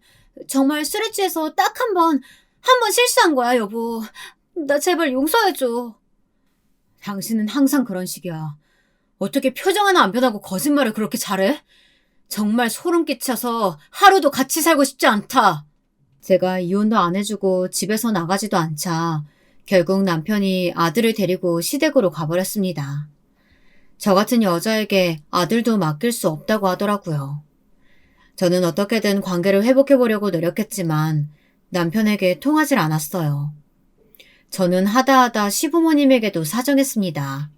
정말 술에 취해서 딱 한 번 실수한 거야, 여보. 나 제발 용서해줘. 당신은 항상 그런 식이야. 어떻게 표정 하나 안 변하고 거짓말을 그렇게 잘해? 정말 소름 끼쳐서 하루도 같이 살고 싶지 않다. 제가 이혼도 안 해주고 집에서 나가지도 않자 결국 남편이 아들을 데리고 시댁으로 가버렸습니다. 저 같은 여자에게 아들도 맡길 수 없다고 하더라고요. 저는 어떻게든 관계를 회복해보려고 노력했지만 남편에게 통하질 않았어요. 저는 하다하다 시부모님에게도 사정했습니다.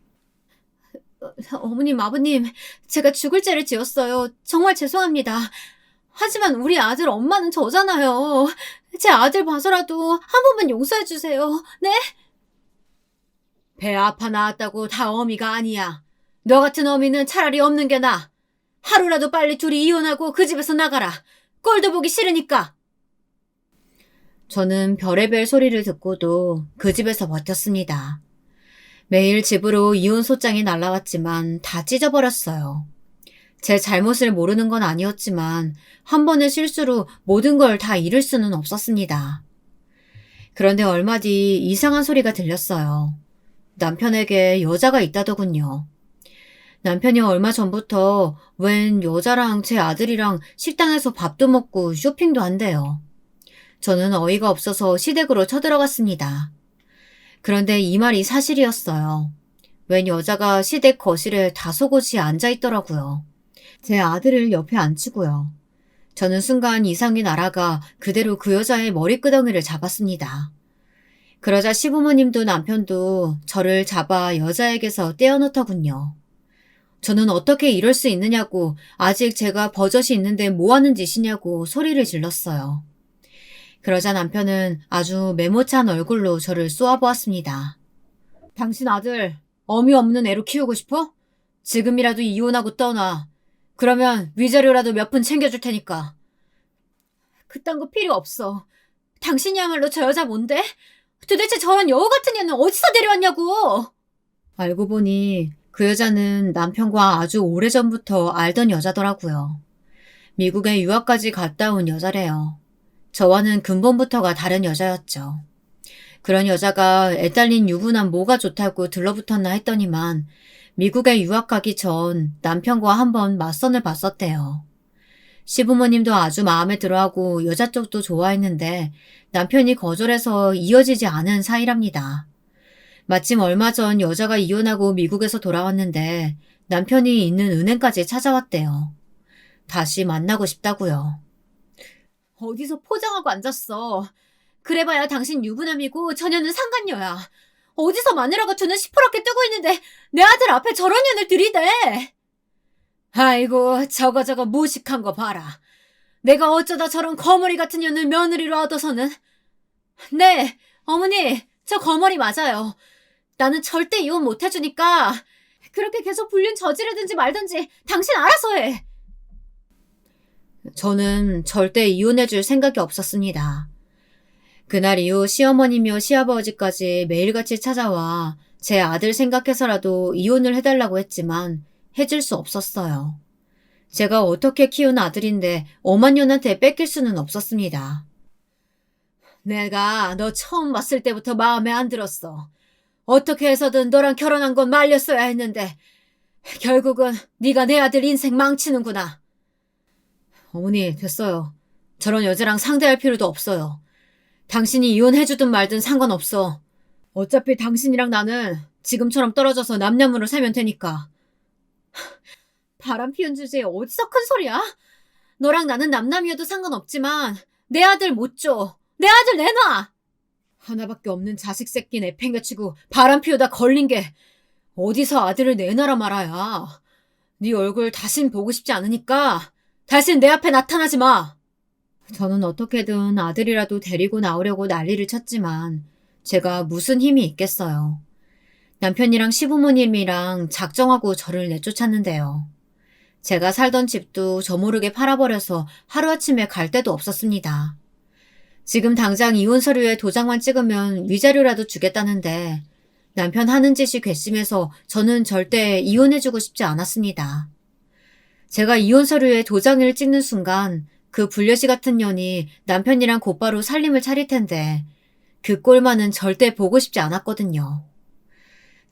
어머님, 아버님, 제가 죽을 죄를 지었어요. 정말 죄송합니다. 하지만 우리 아들 엄마는 저잖아요. 제 아들 봐서라도 한 번만 용서해주세요. 네? 배 아파 나왔다고 다 어미가 아니야. 너 같은 어미는 차라리 없는 게 나아. 하루라도 빨리 둘이 이혼하고 그 집에서 나가라. 꼴도 보기 싫으니까. 저는 별의별 소리를 듣고도 그 집에서 버텼습니다. 매일 집으로 이혼 소장이 날라왔지만 다 찢어버렸어요. 제 잘못을 모르는 건 아니었지만 한 번의 실수로 모든 걸 다 잃을 수는 없었습니다. 그런데 얼마 뒤 이상한 소리가 들렸어요. 남편에게 여자가 있다더군요. 남편이 얼마 전부터 웬 여자랑 제 아들이랑 식당에서 밥도 먹고 쇼핑도 한대요. 저는 어이가 없어서 시댁으로 쳐들어갔습니다. 그런데 이 말이 사실이었어요. 웬 여자가 시댁 거실에 다소곳이 앉아있더라고요. 제 아들을 옆에 앉히고요. 저는 순간 이상이 날아가 그대로 그 여자의 머리끄덩이를 잡았습니다. 그러자 시부모님도 남편도 저를 잡아 여자에게서 떼어놓더군요. 저는 어떻게 이럴 수 있느냐고 아직 제가 버젓이 있는데 뭐 하는 짓이냐고 소리를 질렀어요. 그러자 남편은 아주 메모찬 얼굴로 저를 쏘아보았습니다. 당신 아들 어미 없는 애로 키우고 싶어? 지금이라도 이혼하고 떠나. 그러면 위자료라도 몇 푼 챙겨줄 테니까. 그딴 거 필요 없어. 당신이야말로 저 여자 뭔데? 도대체 저런 여우 같은 애는 어디서 데려왔냐고. 알고 보니 그 여자는 남편과 아주 오래전부터 알던 여자더라고요. 미국에 유학까지 갔다 온 여자래요. 저와는 근본부터가 다른 여자였죠. 그런 여자가 애딸린 유부남 뭐가 좋다고 들러붙었나 했더니만 미국에 유학 가기 전 남편과 한번 맞선을 봤었대요. 시부모님도 아주 마음에 들어하고 여자 쪽도 좋아했는데 남편이 거절해서 이어지지 않은 사이랍니다. 마침 얼마 전 여자가 이혼하고 미국에서 돌아왔는데 남편이 있는 은행까지 찾아왔대요. 다시 만나고 싶다고요. 어디서 포장하고 앉았어. 그래봐야 당신 유부남이고 저녀는 상간녀야. 어디서 마누라가 두는 시퍼렇게 뜨고 있는데 내 아들 앞에 저런 년을 들이대. 아이고 저거 무식한 거 봐라. 내가 어쩌다 저런 거머리 같은 년을 며느리로 얻어서는. 네, 어머니 저 거머리 맞아요. 나는 절대 이혼 못 해주니까 그렇게 계속 불륜 저지르든지 말든지 당신 알아서 해. 저는 절대 이혼해줄 생각이 없었습니다. 그날 이후 시어머니며 시아버지까지 매일같이 찾아와 제 아들 생각해서라도 이혼을 해달라고 했지만 해줄 수 없었어요. 제가 어떻게 키운 아들인데 엄한 년한테 뺏길 수는 없었습니다. 내가 너 처음 봤을 때부터 마음에 안 들었어. 어떻게 해서든 너랑 결혼한 건 말렸어야 했는데 결국은 네가 내 아들 인생 망치는구나. 어머니 됐어요. 저런 여자랑 상대할 필요도 없어요. 당신이 이혼해주든 말든 상관없어. 어차피 당신이랑 나는 지금처럼 떨어져서 남녀으로 살면 되니까. 바람 피운 주제에 어디서 큰 소리야? 너랑 나는 남남이어도 상관없지만 내 아들 못 줘. 내 아들 내놔. 하나밖에 없는 자식 새끼 내팽개치고 바람 피우다 걸린 게 어디서 아들을 내놔라 말아야. 네 얼굴 다신 보고 싶지 않으니까 다신 내 앞에 나타나지 마. 저는 어떻게든 아들이라도 데리고 나오려고 난리를 쳤지만 제가 무슨 힘이 있겠어요. 남편이랑 시부모님이랑 작정하고 저를 내쫓았는데요. 제가 살던 집도 저 모르게 팔아버려서 하루아침에 갈 데도 없었습니다. 지금 당장 이혼 서류에 도장만 찍으면 위자료라도 주겠다는데 남편 하는 짓이 괘씸해서 저는 절대 이혼해주고 싶지 않았습니다. 제가 이혼 서류에 도장을 찍는 순간 그 불려시 같은 년이 남편이랑 곧바로 살림을 차릴 텐데 그 꼴만은 절대 보고 싶지 않았거든요.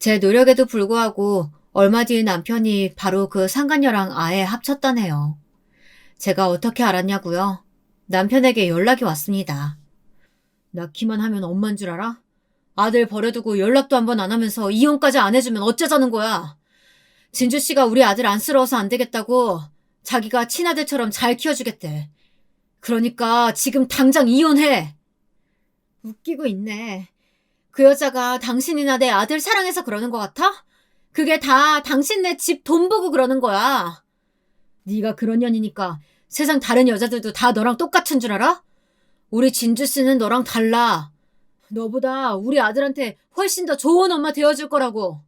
제 노력에도 불구하고 얼마 뒤에 남편이 바로 그 상간녀랑 아예 합쳤다네요. 제가 어떻게 알았냐고요? 남편에게 연락이 왔습니다. 낳기만 하면 엄만 줄 알아? 아들 버려두고 연락도 한 번 안 하면서 이혼까지 안 해주면 어쩌자는 거야? 진주 씨가 우리 아들 안쓰러워서 안 되겠다고 자기가 친아들처럼 잘 키워주겠대. 그러니까 지금 당장 이혼해. 웃기고 있네. 그 여자가 당신이나 내 아들 사랑해서 그러는 것 같아? 그게 다 당신네 집 돈 보고 그러는 거야. 네가 그런 년이니까 세상 다른 여자들도 다 너랑 똑같은 줄 알아? 우리 진주 씨는 너랑 달라. 너보다 우리 아들한테 훨씬 더 좋은 엄마 되어줄 거라고.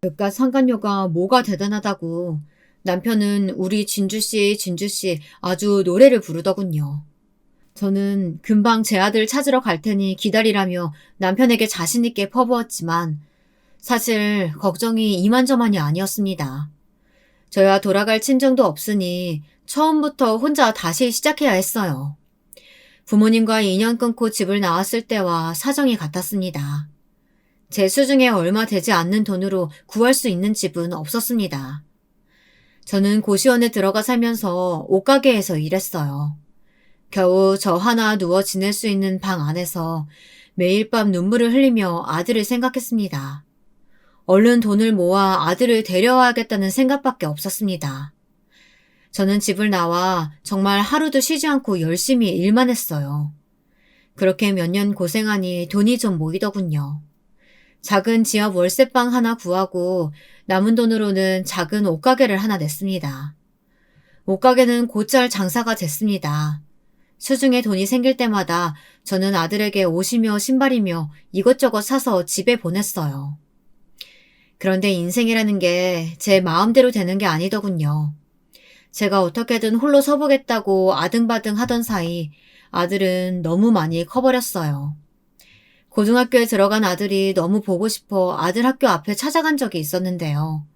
그깟 상간녀가 뭐가 대단하다고. 남편은 우리 진주씨 아주 노래를 부르더군요. 저는 금방 제 아들 찾으러 갈 테니 기다리라며 남편에게 자신있게 퍼부었지만 사실 걱정이 이만저만이 아니었습니다. 저야 돌아갈 친정도 없으니 처음부터 혼자 다시 시작해야 했어요. 부모님과 인연 끊고 집을 나왔을 때와 사정이 같았습니다. 제 수중에 얼마 되지 않는 돈으로 구할 수 있는 집은 없었습니다. 저는 고시원에 들어가 살면서 옷가게에서 일했어요. 겨우 저 하나 누워 지낼 수 있는 방 안에서 매일 밤 눈물을 흘리며 아들을 생각했습니다. 얼른 돈을 모아 아들을 데려와야겠다는 생각밖에 없었습니다. 저는 집을 나와 정말 하루도 쉬지 않고 열심히 일만 했어요. 그렇게 몇 년 고생하니 돈이 좀 모이더군요. 작은 지하 월세방 하나 구하고 남은 돈으로는 작은 옷가게를 하나 냈습니다. 옷가게는 곧잘 장사가 됐습니다. 수중에 돈이 생길 때마다 저는 아들에게 옷이며 신발이며 이것저것 사서 집에 보냈어요. 그런데 인생이라는 게 제 마음대로 되는 게 아니더군요. 제가 어떻게든 홀로 서보겠다고 아등바등 하던 사이 아들은 너무 많이 커버렸어요. 고등학교에 들어간 아들이 너무 보고 싶어 아들 학교 앞에 찾아간 적이 있었는데요.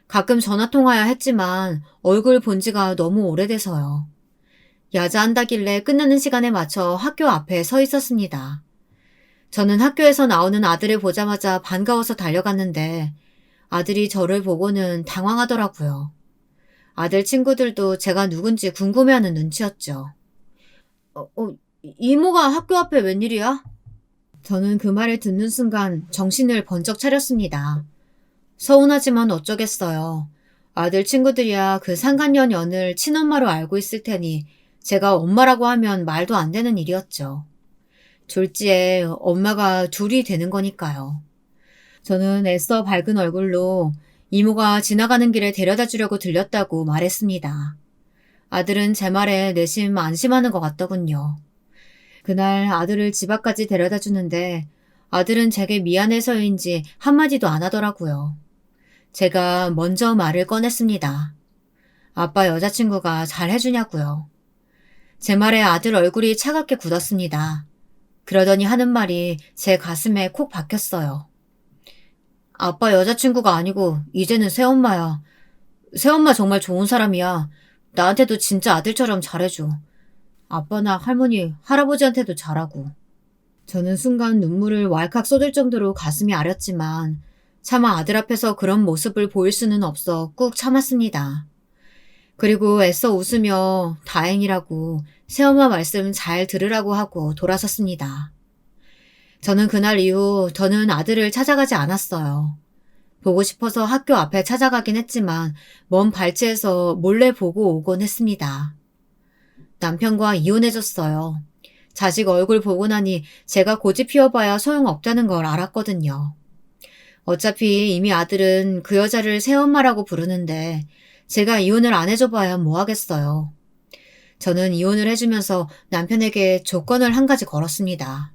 가끔 전화통화야 했지만 얼굴 본 지가 너무 오래돼서요. 야자한다길래 끝나는 시간에 맞춰 학교 앞에 서 있었습니다. 저는 학교에서 나오는 아들을 보자마자 반가워서 달려갔는데 아들이 저를 보고는 당황하더라고요. 아들 친구들도 제가 누군지 궁금해하는 눈치였죠. 이모가 학교 앞에 웬일이야? 저는 그 말을 듣는 순간 정신을 번쩍 차렸습니다. 서운하지만 어쩌겠어요. 아들 친구들이야 그 상간년 연을 친엄마로 알고 있을 테니 제가 엄마라고 하면 말도 안 되는 일이었죠. 졸지에 엄마가 둘이 되는 거니까요. 저는 애써 밝은 얼굴로 이모가 지나가는 길에 데려다 주려고 들렸다고 말했습니다. 아들은 제 말에 내심 안심하는 것 같더군요. 그날 아들을 집 앞까지 데려다 주는데 아들은 제게 미안해서인지 한마디도 안 하더라고요. 제가 먼저 말을 꺼냈습니다. 아빠 여자친구가 잘 해주냐고요. 제 말에 아들 얼굴이 차갑게 굳었습니다. 그러더니 하는 말이 제 가슴에 콕 박혔어요. 아빠 여자친구가 아니고 이제는 새엄마야. 새엄마 정말 좋은 사람이야. 나한테도 진짜 아들처럼 잘해줘. 아빠나 할머니, 할아버지한테도 잘하고. 저는 순간 눈물을 왈칵 쏟을 정도로 가슴이 아렸지만 차마 아들 앞에서 그런 모습을 보일 수는 없어 꾹 참았습니다. 그리고 애써 웃으며 다행이라고 새엄마 말씀 잘 들으라고 하고 돌아섰습니다. 저는 그날 이후 더는 아들을 찾아가지 않았어요. 보고 싶어서 학교 앞에 찾아가긴 했지만 먼 발치에서 몰래 보고 오곤 했습니다. 남편과 이혼해줬어요. 자식 얼굴 보고 나니 제가 고집 피워봐야 소용없다는 걸 알았거든요. 어차피 이미 아들은 그 여자를 새엄마라고 부르는데 제가 이혼을 안 해줘봐야 뭐 하겠어요. 저는 이혼을 해주면서 남편에게 조건을 한 가지 걸었습니다.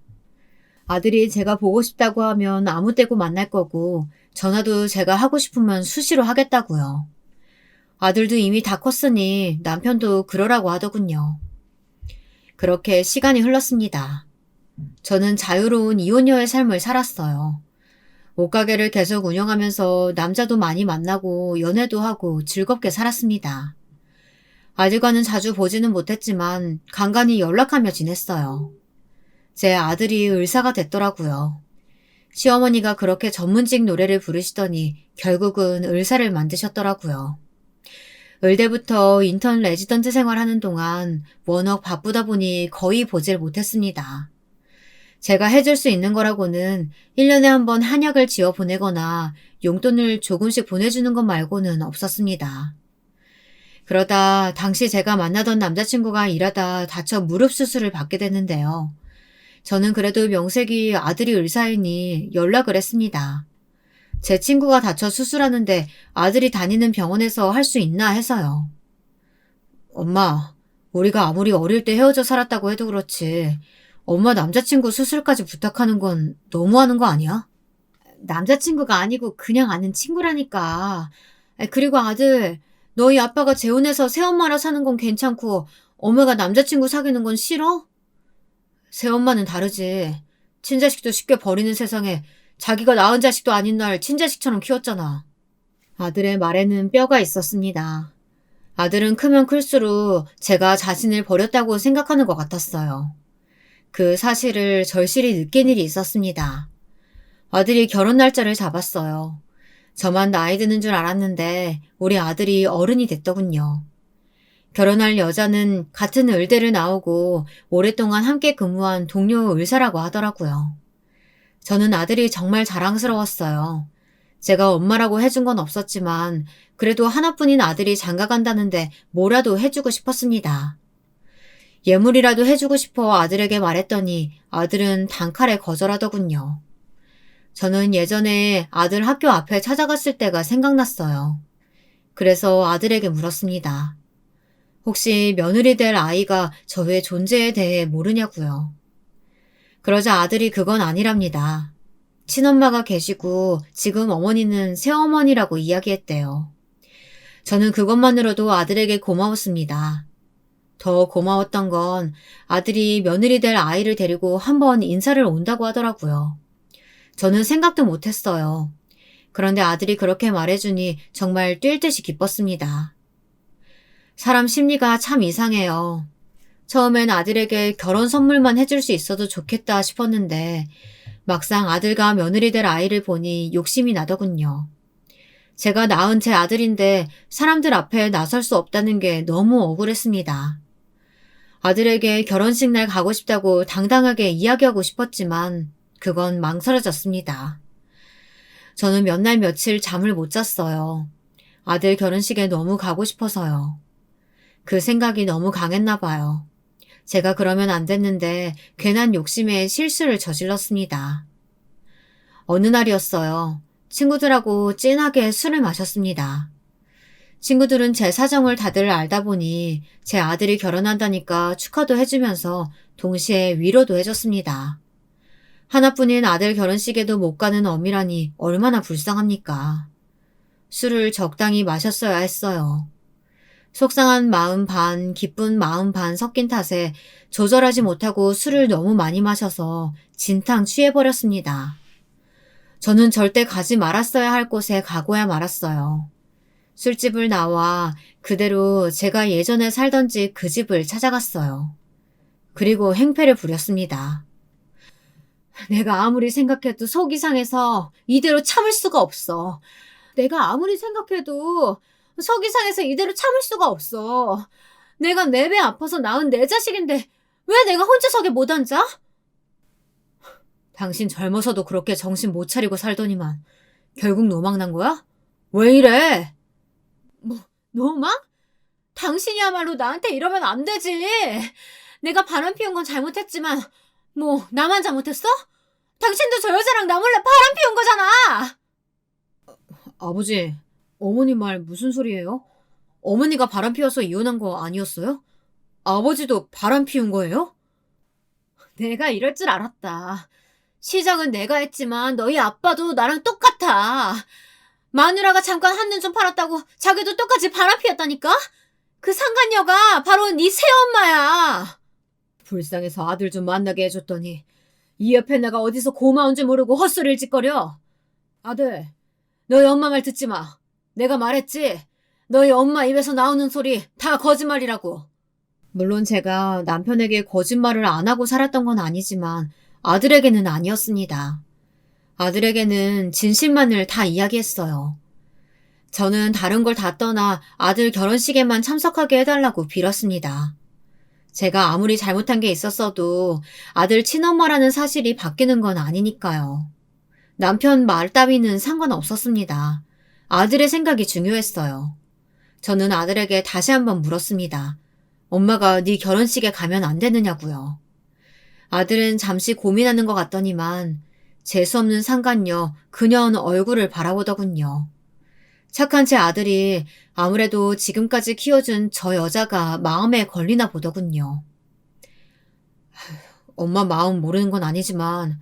아들이 제가 보고 싶다고 하면 아무 때고 만날 거고 전화도 제가 하고 싶으면 수시로 하겠다고요. 아들도 이미 다 컸으니 남편도 그러라고 하더군요. 그렇게 시간이 흘렀습니다. 저는 자유로운 이혼녀의 삶을 살았어요. 옷가게를 계속 운영하면서 남자도 많이 만나고 연애도 하고 즐겁게 살았습니다. 아들과는 자주 보지는 못했지만 간간히 연락하며 지냈어요. 제 아들이 의사가 됐더라고요. 시어머니가 그렇게 전문직 노래를 부르시더니 결국은 의사를 만드셨더라고요. 의대부터 인턴 레지던트 생활하는 동안 워낙 바쁘다 보니 거의 보질 못했습니다. 제가 해줄 수 있는 거라고는 1년에 한 번 한약을 지어 보내거나 용돈을 조금씩 보내주는 것 말고는 없었습니다. 그러다 당시 제가 만나던 남자친구가 일하다 다쳐 무릎 수술을 받게 됐는데요. 저는 그래도 명색이 아들이 의사이니 연락을 했습니다. 제 친구가 다쳐 수술하는데 아들이 다니는 병원에서 할 수 있나 해서요. 엄마, 우리가 아무리 어릴 때 헤어져 살았다고 해도 그렇지. 엄마 남자친구 수술까지 부탁하는 건 너무하는 거 아니야? 남자친구가 아니고 그냥 아는 친구라니까. 그리고 아들, 너희 아빠가 재혼해서 새엄마라 사는 건 괜찮고 엄마가 남자친구 사귀는 건 싫어? 새엄마는 다르지. 친자식도 쉽게 버리는 세상에 자기가 낳은 자식도 아닌 날 친자식처럼 키웠잖아. 아들의 말에는 뼈가 있었습니다. 아들은 크면 클수록 제가 자신을 버렸다고 생각하는 것 같았어요. 그 사실을 절실히 느낀 일이 있었습니다. 아들이 결혼 날짜를 잡았어요. 저만 나이 드는 줄 알았는데 우리 아들이 어른이 됐더군요. 결혼할 여자는 같은 의대를 나오고 오랫동안 함께 근무한 동료 의사라고 하더라고요. 저는 아들이 정말 자랑스러웠어요. 제가 엄마라고 해준 건 없었지만 그래도 하나뿐인 아들이 장가간다는데 뭐라도 해주고 싶었습니다. 예물이라도 해주고 싶어 아들에게 말했더니 아들은 단칼에 거절하더군요. 저는 예전에 아들 학교 앞에 찾아갔을 때가 생각났어요. 그래서 아들에게 물었습니다. 혹시 며느리 될 아이가 저의 존재에 대해 모르냐고요. 그러자 아들이 그건 아니랍니다. 친엄마가 계시고 지금 어머니는 새어머니라고 이야기했대요. 저는 그것만으로도 아들에게 고마웠습니다. 더 고마웠던 건 아들이 며느리 될 아이를 데리고 한번 인사를 온다고 하더라고요. 저는 생각도 못했어요. 그런데 아들이 그렇게 말해주니 정말 뛸 듯이 기뻤습니다. 사람 심리가 참 이상해요. 처음엔 아들에게 결혼 선물만 해줄 수 있어도 좋겠다 싶었는데 막상 아들과 며느리 될 아이를 보니 욕심이 나더군요. 제가 낳은 제 아들인데 사람들 앞에 나설 수 없다는 게 너무 억울했습니다. 아들에게 결혼식 날 가고 싶다고 당당하게 이야기하고 싶었지만 그건 망설여졌습니다. 저는 몇 날 며칠 잠을 못 잤어요. 아들 결혼식에 너무 가고 싶어서요. 그 생각이 너무 강했나 봐요. 제가 그러면 안 됐는데 괜한 욕심에 실수를 저질렀습니다. 어느 날이었어요. 친구들하고 진하게 술을 마셨습니다. 친구들은 제 사정을 다들 알다 보니 제 아들이 결혼한다니까 축하도 해주면서 동시에 위로도 해줬습니다. 하나뿐인 아들 결혼식에도 못 가는 엄이라니 얼마나 불쌍합니까. 술을 적당히 마셨어야 했어요. 속상한 마음 반, 기쁜 마음 반 섞인 탓에 조절하지 못하고 술을 너무 많이 마셔서 진탕 취해버렸습니다. 저는 절대 가지 말았어야 할 곳에 가고야 말았어요. 술집을 나와 그대로 제가 예전에 살던 집 그 집을 찾아갔어요. 그리고 행패를 부렸습니다. 내가 아무리 생각해도 속이 상해서 이대로 참을 수가 없어. 내가 아무리 생각해도 속이 상해서 이대로 참을 수가 없어. 내가 내 배 아파서 낳은 내 자식인데 왜 내가 혼자서게 못 앉아? 당신 젊어서도 그렇게 정신 못 차리고 살더니만 결국 노망 난 거야? 왜 이래? 뭐, 노망? 당신이야말로 나한테 이러면 안 되지. 내가 바람 피운 건 잘못했지만 뭐 나만 잘못했어? 당신도 저 여자랑 나 몰래 바람 피운 거잖아. 아버지, 어머니 말 무슨 소리예요? 어머니가 바람 피워서 이혼한 거 아니었어요? 아버지도 바람 피운 거예요? 내가 이럴 줄 알았다. 시작은 내가 했지만 너희 아빠도 나랑 똑같아. 마누라가 잠깐 한눈 좀 팔았다고 자기도 똑같이 바람 피웠다니까? 그 상간녀가 바로 네 새엄마야. 불쌍해서 아들 좀 만나게 해줬더니 이 옆에 내가 어디서 고마운지 모르고 헛소리를 짓거려. 아들, 너희 엄마 말 듣지 마. 내가 말했지? 너희 엄마 입에서 나오는 소리 다 거짓말이라고. 물론 제가 남편에게 거짓말을 안 하고 살았던 건 아니지만 아들에게는 아니었습니다. 아들에게는 진실만을 다 이야기했어요. 저는 다른 걸 다 떠나 아들 결혼식에만 참석하게 해달라고 빌었습니다. 제가 아무리 잘못한 게 있었어도 아들 친엄마라는 사실이 바뀌는 건 아니니까요. 남편 말 따위는 상관없었습니다. 아들의 생각이 중요했어요. 저는 아들에게 다시 한번 물었습니다. 엄마가 네 결혼식에 가면 안 되느냐고요. 아들은 잠시 고민하는 것 같더니만 재수없는 상간녀 그녀는 얼굴을 바라보더군요. 착한 제 아들이 아무래도 지금까지 키워준 저 여자가 마음에 걸리나 보더군요. 엄마 마음 모르는 건 아니지만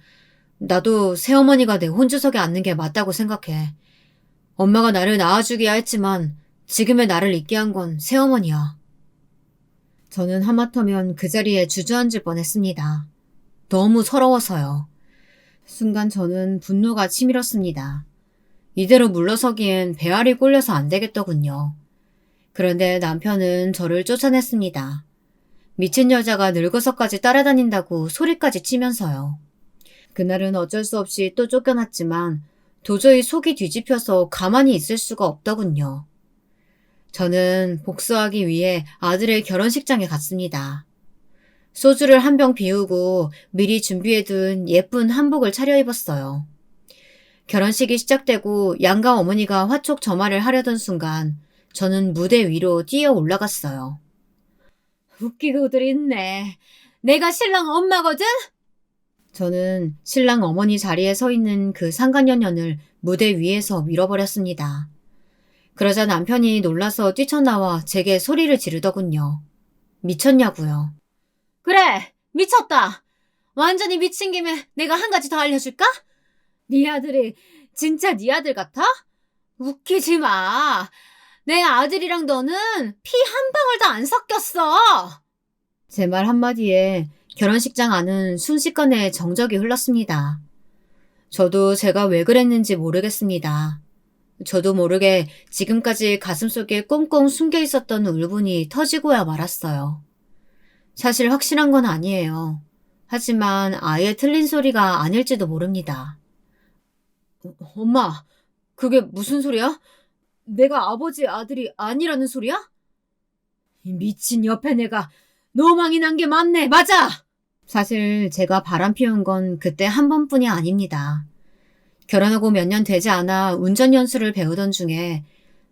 나도 새어머니가 내 혼주석에 앉는 게 맞다고 생각해. 엄마가 나를 낳아주기야 했지만 지금의 나를 있게 한 건 새어머니야. 저는 하마터면 그 자리에 주저앉을 뻔했습니다. 너무 서러워서요. 순간 저는 분노가 치밀었습니다. 이대로 물러서기엔 배알이 꼴려서 안 되겠더군요. 그런데 남편은 저를 쫓아냈습니다. 미친 여자가 늙어서까지 따라다닌다고 소리까지 치면서요. 그날은 어쩔 수 없이 또 쫓겨났지만 도저히 속이 뒤집혀서 가만히 있을 수가 없더군요. 저는 복수하기 위해 아들의 결혼식장에 갔습니다. 소주를 한 병 비우고 미리 준비해둔 예쁜 한복을 차려입었어요. 결혼식이 시작되고 양가 어머니가 화촉 점화를 하려던 순간 저는 무대 위로 뛰어 올라갔어요. 웃기고들 있네. 내가 신랑 엄마거든? 저는 신랑 어머니 자리에 서 있는 그 상간녀년을 무대 위에서 밀어버렸습니다. 그러자 남편이 놀라서 뛰쳐나와 제게 소리를 지르더군요. 미쳤냐고요. 그래, 미쳤다. 완전히 미친 김에 내가 한 가지 더 알려줄까? 네 아들이 진짜 네 아들 같아? 웃기지 마. 내 아들이랑 너는 피 한 방울도 안 섞였어. 제 말 한마디에 결혼식장 안은 순식간에 정적이 흘렀습니다. 저도 제가 왜 그랬는지 모르겠습니다. 저도 모르게 지금까지 가슴속에 꽁꽁 숨겨 있었던 울분이 터지고야 말았어요. 사실 확실한 건 아니에요. 하지만 아예 틀린 소리가 아닐지도 모릅니다. 엄마, 그게 무슨 소리야? 내가 아버지 아들이 아니라는 소리야? 이 미친 옆에 내가 노망이 난 게 맞네. 맞아! 사실 제가 바람 피운 건 그때 한 번뿐이 아닙니다. 결혼하고 몇 년 되지 않아 운전 연수를 배우던 중에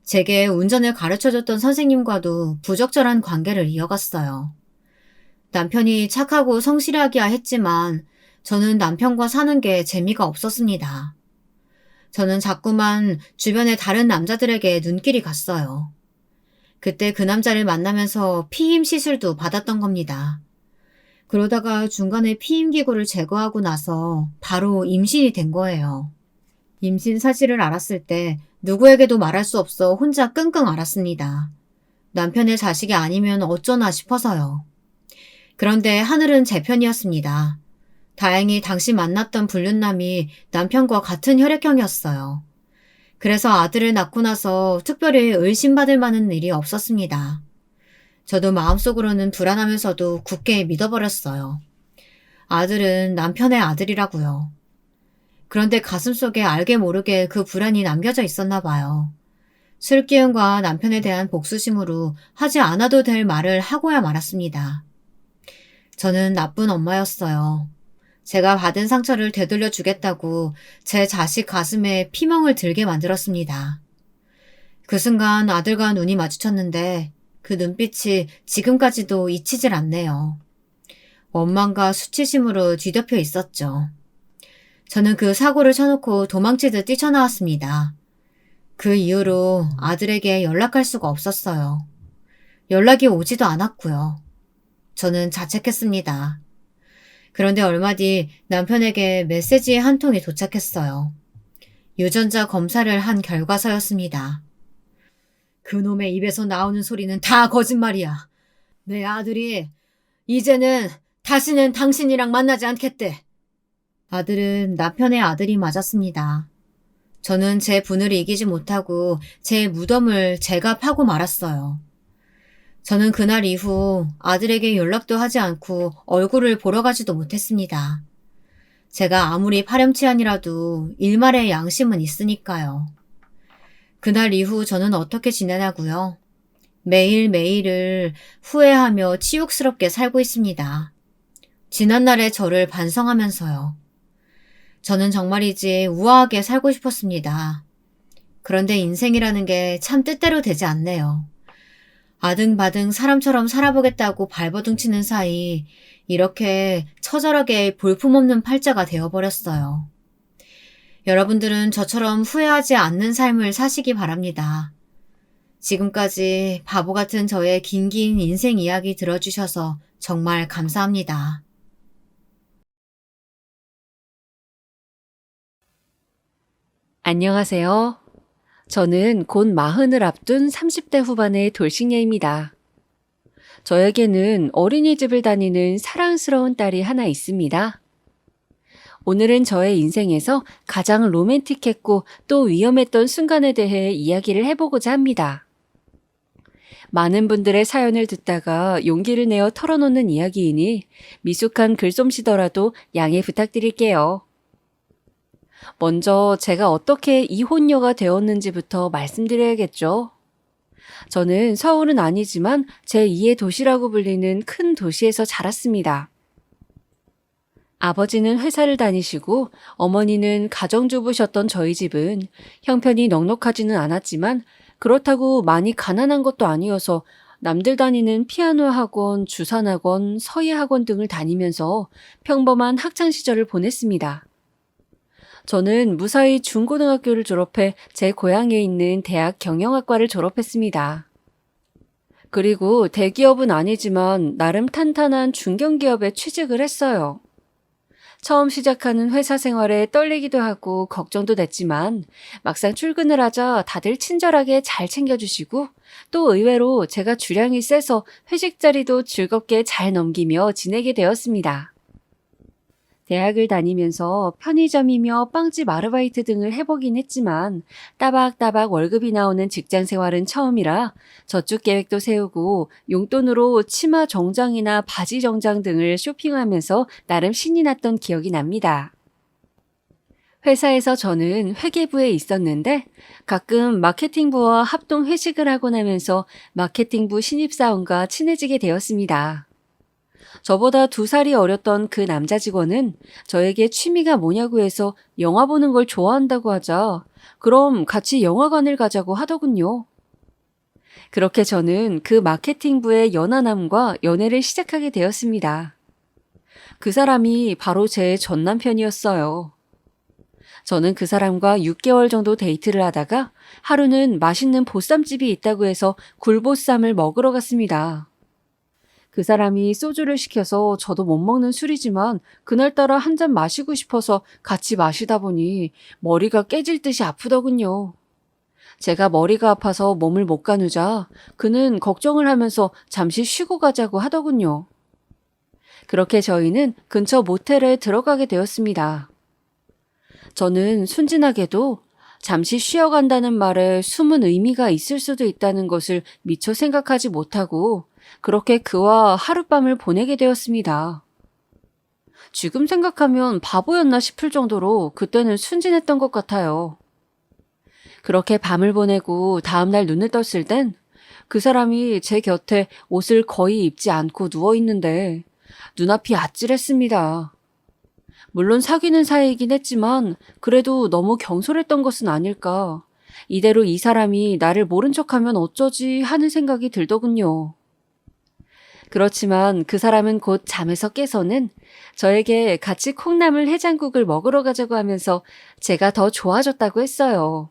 제게 운전을 가르쳐줬던 선생님과도 부적절한 관계를 이어갔어요. 남편이 착하고 성실하기야 했지만 저는 남편과 사는 게 재미가 없었습니다. 저는 자꾸만 주변의 다른 남자들에게 눈길이 갔어요. 그때 그 남자를 만나면서 피임 시술도 받았던 겁니다. 그러다가 중간에 피임기구를 제거하고 나서 바로 임신이 된 거예요. 임신 사실을 알았을 때 누구에게도 말할 수 없어 혼자 끙끙 앓았습니다. 남편의 자식이 아니면 어쩌나 싶어서요. 그런데 하늘은 제 편이었습니다. 다행히 당시 만났던 불륜남이 남편과 같은 혈액형이었어요. 그래서 아들을 낳고 나서 특별히 의심받을 만한 일이 없었습니다. 저도 마음속으로는 불안하면서도 굳게 믿어버렸어요. 아들은 남편의 아들이라고요. 그런데 가슴속에 알게 모르게 그 불안이 남겨져 있었나 봐요. 술기운과 남편에 대한 복수심으로 하지 않아도 될 말을 하고야 말았습니다. 저는 나쁜 엄마였어요. 제가 받은 상처를 되돌려 주겠다고 제 자식 가슴에 피멍을 들게 만들었습니다. 그 순간 아들과 눈이 마주쳤는데 그 눈빛이 지금까지도 잊히질 않네요. 원망과 수치심으로 뒤덮여 있었죠. 저는 그 사고를 쳐놓고 도망치듯 뛰쳐나왔습니다. 그 이후로 아들에게 연락할 수가 없었어요. 연락이 오지도 않았고요. 저는 자책했습니다. 그런데 얼마 뒤 남편에게 메시지 한 통이 도착했어요. 유전자 검사를 한 결과서였습니다. 그놈의 입에서 나오는 소리는 다 거짓말이야. 내 아들이 이제는 다시는 당신이랑 만나지 않겠대. 아들은 남편의 아들이 맞았습니다. 저는 제 분을 이기지 못하고 제 무덤을 제가 파고 말았어요. 저는 그날 이후 아들에게 연락도 하지 않고 얼굴을 보러 가지도 못했습니다. 제가 아무리 파렴치한이라도 일말의 양심은 있으니까요. 그날 이후 저는 어떻게 지내냐고요? 매일매일을 후회하며 치욕스럽게 살고 있습니다. 지난날의 저를 반성하면서요. 저는 정말이지 우아하게 살고 싶었습니다. 그런데 인생이라는 게 참 뜻대로 되지 않네요. 아등바등 사람처럼 살아보겠다고 발버둥 치는 사이 이렇게 처절하게 볼품없는 팔자가 되어버렸어요. 여러분들은 저처럼 후회하지 않는 삶을 사시기 바랍니다. 지금까지 바보 같은 저의 긴긴 인생 이야기 들어주셔서 정말 감사합니다. 안녕하세요. 저는 곧 마흔을 앞둔 30대 후반의 돌싱녀입니다. 저에게는 어린이집을 다니는 사랑스러운 딸이 하나 있습니다. 오늘은 저의 인생에서 가장 로맨틱했고 또 위험했던 순간에 대해 이야기를 해보고자 합니다. 많은 분들의 사연을 듣다가 용기를 내어 털어놓는 이야기이니 미숙한 글솜씨더라도 양해 부탁드릴게요. 먼저 제가 어떻게 이혼녀가 되었는지부터 말씀드려야겠죠. 저는 서울은 아니지만 제2의 도시라고 불리는 큰 도시에서 자랐습니다. 아버지는 회사를 다니시고 어머니는 가정주부셨던 저희 집은 형편이 넉넉하지는 않았지만 그렇다고 많이 가난한 것도 아니어서 남들 다니는 피아노 학원, 주산학원, 서예학원 등을 다니면서 평범한 학창시절을 보냈습니다. 저는 무사히 중고등학교를 졸업해 제 고향에 있는 대학 경영학과를 졸업했습니다. 그리고 대기업은 아니지만 나름 탄탄한 중견기업에 취직을 했어요. 처음 시작하는 회사 생활에 떨리기도 하고 걱정도 됐지만 막상 출근을 하자 다들 친절하게 잘 챙겨주시고 또 의외로 제가 주량이 세서 회식 자리도 즐겁게 잘 넘기며 지내게 되었습니다. 대학을 다니면서 편의점이며 빵집 아르바이트 등을 해보긴 했지만 따박따박 월급이 나오는 직장 생활은 처음이라 저축 계획도 세우고 용돈으로 치마 정장이나 바지 정장 등을 쇼핑하면서 나름 신이 났던 기억이 납니다. 회사에서 저는 회계부에 있었는데 가끔 마케팅부와 합동 회식을 하고 나면서 마케팅부 신입사원과 친해지게 되었습니다. 저보다 2살이 어렸던 그 남자 직원은 저에게 취미가 뭐냐고 해서 영화 보는 걸 좋아한다고 하자 그럼 같이 영화관을 가자고 하더군요. 그렇게 저는 그 마케팅부의 연하남과 연애를 시작하게 되었습니다. 그 사람이 바로 제 전 남편이었어요. 저는 그 사람과 6개월 정도 데이트를 하다가 하루는 맛있는 보쌈집이 있다고 해서 굴보쌈을 먹으러 갔습니다. 그 사람이 소주를 시켜서 저도 못 먹는 술이지만 그날따라 한 잔 마시고 싶어서 같이 마시다 보니 머리가 깨질 듯이 아프더군요. 제가 머리가 아파서 몸을 못 가누자 그는 걱정을 하면서 잠시 쉬고 가자고 하더군요. 그렇게 저희는 근처 모텔에 들어가게 되었습니다. 저는 순진하게도 잠시 쉬어간다는 말에 숨은 의미가 있을 수도 있다는 것을 미처 생각하지 못하고 그렇게 그와 하룻밤을 보내게 되었습니다. 지금 생각하면 바보였나 싶을 정도로 그때는 순진했던 것 같아요. 그렇게 밤을 보내고 다음날 눈을 떴을 땐 그 사람이 제 곁에 옷을 거의 입지 않고 누워있는데 눈앞이 아찔했습니다. 물론 사귀는 사이이긴 했지만 그래도 너무 경솔했던 것은 아닐까. 이대로 이 사람이 나를 모른 척하면 어쩌지 하는 생각이 들더군요. 그렇지만 그 사람은 곧 잠에서 깨서는 저에게 같이 콩나물 해장국을 먹으러 가자고 하면서 제가 더 좋아졌다고 했어요.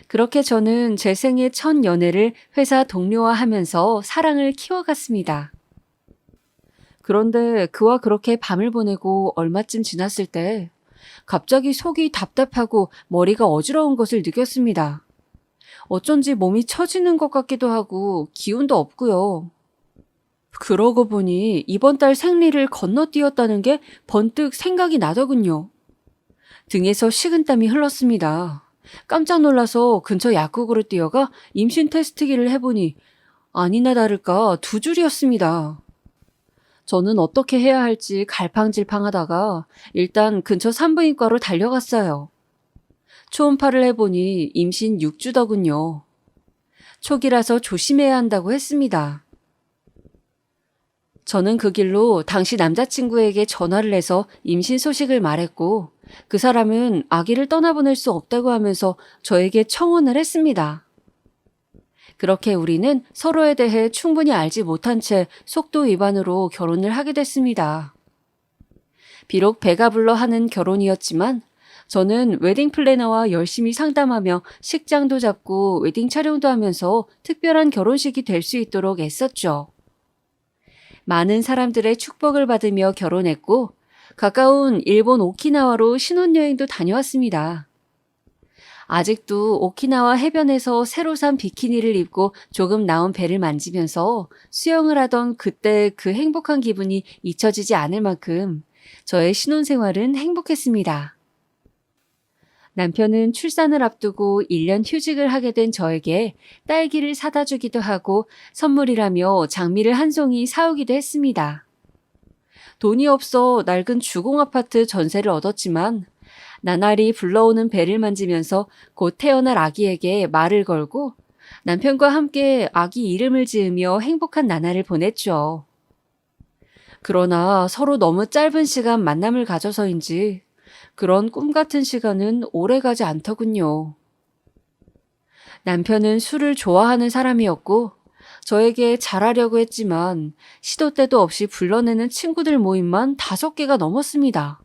그렇게 저는 제 생애 첫 연애를 회사 동료와 하면서 사랑을 키워갔습니다. 그런데 그와 그렇게 밤을 보내고 얼마쯤 지났을 때 갑자기 속이 답답하고 머리가 어지러운 것을 느꼈습니다. 어쩐지 몸이 처지는 것 같기도 하고 기운도 없고요. 그러고 보니 이번 달 생리를 건너뛰었다는 게 번뜩 생각이 나더군요. 등에서 식은땀이 흘렀습니다. 깜짝 놀라서 근처 약국으로 뛰어가 임신 테스트기를 해보니 아니나 다를까 2줄이었습니다. 저는 어떻게 해야 할지 갈팡질팡하다가 일단 근처 산부인과로 달려갔어요. 초음파를 해보니 임신 6주더군요. 초기라서 조심해야 한다고 했습니다. 저는 그 길로 당시 남자친구에게 전화를 해서 임신 소식을 말했고 그 사람은 아기를 떠나보낼 수 없다고 하면서 저에게 청혼을 했습니다. 그렇게 우리는 서로에 대해 충분히 알지 못한 채 속도 위반으로 결혼을 하게 됐습니다. 비록 배가 불러 하는 결혼이었지만 저는 웨딩 플래너와 열심히 상담하며 식장도 잡고 웨딩 촬영도 하면서 특별한 결혼식이 될 수 있도록 애썼죠. 많은 사람들의 축복을 받으며 결혼했고 가까운 일본 오키나와로 신혼여행도 다녀왔습니다. 아직도 오키나와 해변에서 새로 산 비키니를 입고 조금 나온 배를 만지면서 수영을 하던 그때 그 행복한 기분이 잊혀지지 않을 만큼 저의 신혼생활은 행복했습니다. 남편은 출산을 앞두고 1년 휴직을 하게 된 저에게 딸기를 사다 주기도 하고 선물이라며 장미를 한 송이 사오기도 했습니다. 돈이 없어 낡은 주공 아파트 전세를 얻었지만 나날이 불러오는 배를 만지면서 곧 태어날 아기에게 말을 걸고 남편과 함께 아기 이름을 지으며 행복한 나날을 보냈죠. 그러나 서로 너무 짧은 시간 만남을 가져서인지 그런 꿈 같은 시간은 오래가지 않더군요. 남편은 술을 좋아하는 사람이었고 저에게 잘하려고 했지만 시도 때도 없이 불러내는 친구들 모임만 5개가 넘었습니다.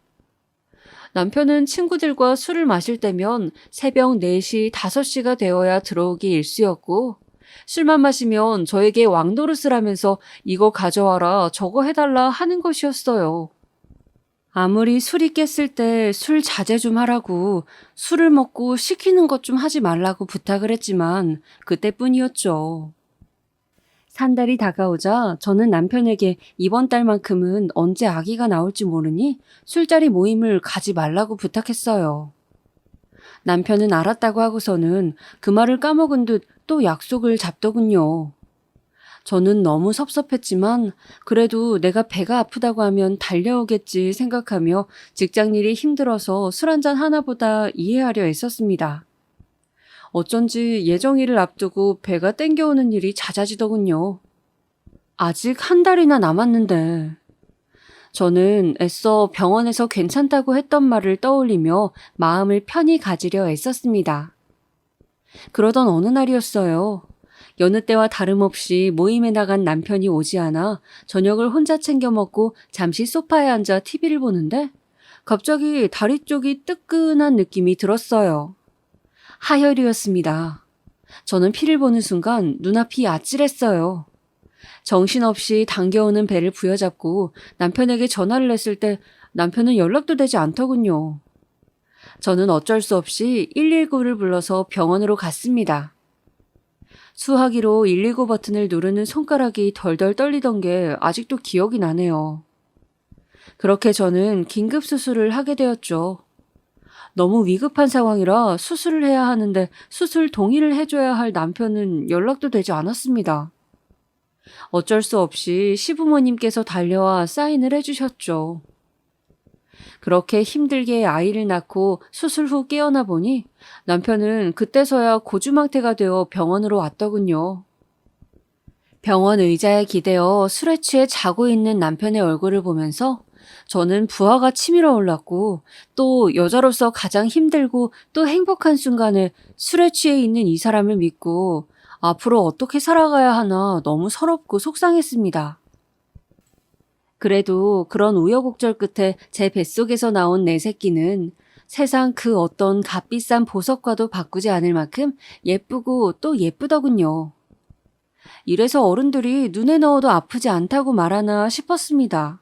남편은 친구들과 술을 마실 때면 새벽 4시, 5시가 되어야 들어오기 일쑤였고 술만 마시면 저에게 왕노릇을 하면서 이거 가져와라 저거 해달라 하는 것이었어요. 아무리 술이 깼을 때 술 자제 좀 하라고 술을 먹고 시키는 것 좀 하지 말라고 부탁을 했지만 그때뿐이었죠. 산달이 다가오자 저는 남편에게 이번 달만큼은 언제 아기가 나올지 모르니 술자리 모임을 가지 말라고 부탁했어요. 남편은 알았다고 하고서는 그 말을 까먹은 듯 또 약속을 잡더군요. 저는 너무 섭섭했지만 그래도 내가 배가 아프다고 하면 달려오겠지 생각하며 직장일이 힘들어서 술 한잔 하나보다 이해하려 애썼습니다. 어쩐지 예정일을 앞두고 배가 땡겨오는 일이 잦아지더군요. 아직 1달이나 남았는데. 저는 애써 병원에서 괜찮다고 했던 말을 떠올리며 마음을 편히 가지려 애썼습니다. 그러던 어느 날이었어요. 여느 때와 다름없이 모임에 나간 남편이 오지 않아 저녁을 혼자 챙겨 먹고 잠시 소파에 앉아 TV를 보는데 갑자기 다리 쪽이 뜨끈한 느낌이 들었어요. 하혈이었습니다. 저는 피를 보는 순간 눈앞이 아찔했어요. 정신없이 당겨오는 배를 부여잡고 남편에게 전화를 했을 때 남편은 연락도 되지 않더군요. 저는 어쩔 수 없이 119를 불러서 병원으로 갔습니다. 수화기로 119 버튼을 누르는 손가락이 덜덜 떨리던 게 아직도 기억이 나네요. 그렇게 저는 긴급 수술을 하게 되었죠. 너무 위급한 상황이라 수술을 해야 하는데 수술 동의를 해줘야 할 남편은 연락도 되지 않았습니다. 어쩔 수 없이 시부모님께서 달려와 사인을 해주셨죠. 그렇게 힘들게 아이를 낳고 수술 후 깨어나 보니 남편은 그때서야 고주망태가 되어 병원으로 왔더군요. 병원 의자에 기대어 술에 취해 자고 있는 남편의 얼굴을 보면서 저는 부하가 치밀어 올랐고 또 여자로서 가장 힘들고 또 행복한 순간에 술에 취해 있는 이 사람을 믿고 앞으로 어떻게 살아가야 하나 너무 서럽고 속상했습니다. 그래도 그런 우여곡절 끝에 제 뱃속에서 나온 내 새끼는 세상 그 어떤 값비싼 보석과도 바꾸지 않을 만큼 예쁘고 또 예쁘더군요. 이래서 어른들이 눈에 넣어도 아프지 않다고 말하나 싶었습니다.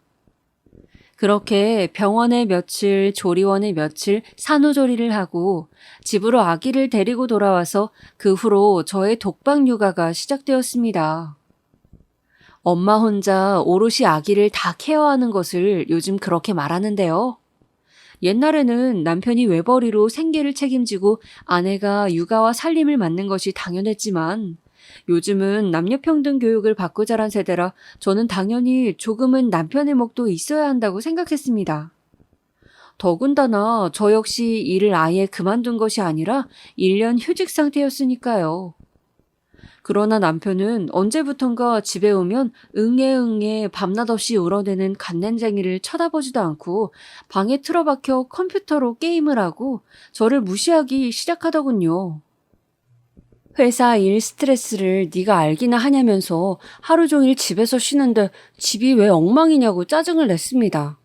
그렇게 병원에 며칠, 조리원에 며칠 산후조리를 하고 집으로 아기를 데리고 돌아와서 그 후로 저의 독박 육아가 시작되었습니다. 엄마 혼자 오롯이 아기를 다 케어하는 것을 요즘 그렇게 말하는데요. 옛날에는 남편이 외벌이로 생계를 책임지고 아내가 육아와 살림을 맡는 것이 당연했지만 요즘은 남녀평등 교육을 받고 자란 세대라 저는 당연히 조금은 남편의 몫도 있어야 한다고 생각했습니다. 더군다나 저 역시 일을 아예 그만둔 것이 아니라 1년 휴직 상태였으니까요. 그러나 남편은 언제부턴가 집에 오면 응애응애 밤낮 없이 울어대는 갓난쟁이를 쳐다보지도 않고 방에 틀어박혀 컴퓨터로 게임을 하고 저를 무시하기 시작하더군요. 회사 일 스트레스를 네가 알기나 하냐면서 하루 종일 집에서 쉬는데 집이 왜 엉망이냐고 짜증을 냈습니다.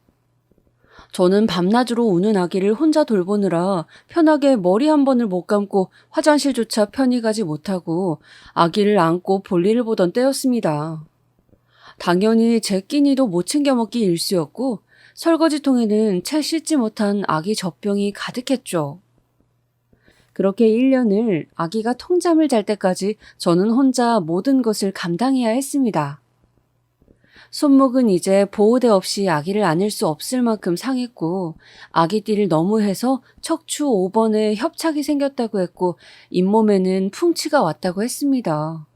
저는 밤낮으로 우는 아기를 혼자 돌보느라 편하게 머리 한 번을 못 감고 화장실조차 편히 가지 못하고 아기를 안고 볼일을 보던 때였습니다. 당연히 제 끼니도 못 챙겨 먹기 일쑤였고 설거지통에는 채 씻지 못한 아기 젖병이 가득했죠. 그렇게 1년을 아기가 통잠을 잘 때까지 저는 혼자 모든 것을 감당해야 했습니다. 손목은 이제 보호대 없이 아기를 안을 수 없을 만큼 상했고 아기띠를 너무 해서 척추 5번에 협착이 생겼다고 했고 잇몸에는 풍치가 왔다고 했습니다.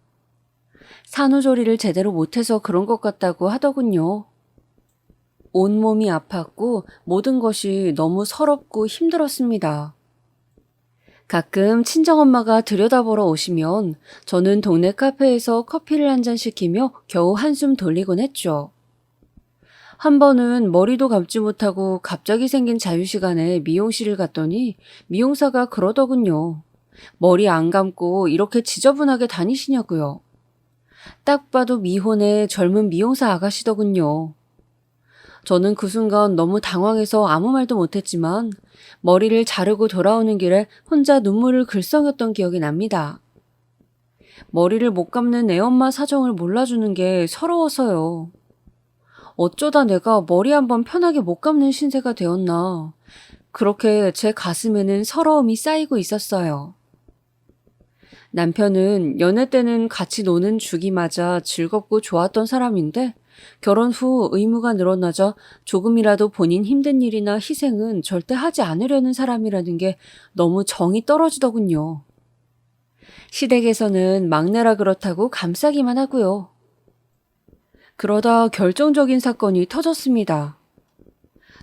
산후조리를 제대로 못해서 그런 것 같다고 하더군요. 온몸이 아팠고 모든 것이 너무 서럽고 힘들었습니다. 가끔 친정엄마가 들여다보러 오시면 저는 동네 카페에서 커피를 한 잔 시키며 겨우 한숨 돌리곤 했죠. 한 번은 머리도 감지 못하고 갑자기 생긴 자유시간에 미용실을 갔더니 미용사가 그러더군요. 머리 안 감고 이렇게 지저분하게 다니시냐고요. 딱 봐도 미혼의 젊은 미용사 아가씨더군요. 저는 그 순간 너무 당황해서 아무 말도 못했지만 머리를 자르고 돌아오는 길에 혼자 눈물을 글썽였던 기억이 납니다. 머리를 못 감는 애엄마 사정을 몰라주는 게 서러워서요. 어쩌다 내가 머리 한번 편하게 못 감는 신세가 되었나. 그렇게 제 가슴에는 서러움이 쌓이고 있었어요. 남편은 연애 때는 같이 노는 죽이 맞아 즐겁고 좋았던 사람인데 결혼 후 의무가 늘어나자 조금이라도 본인 힘든 일이나 희생은 절대 하지 않으려는 사람이라는 게 너무 정이 떨어지더군요. 시댁에서는 막내라 그렇다고 감싸기만 하고요. 그러다 결정적인 사건이 터졌습니다.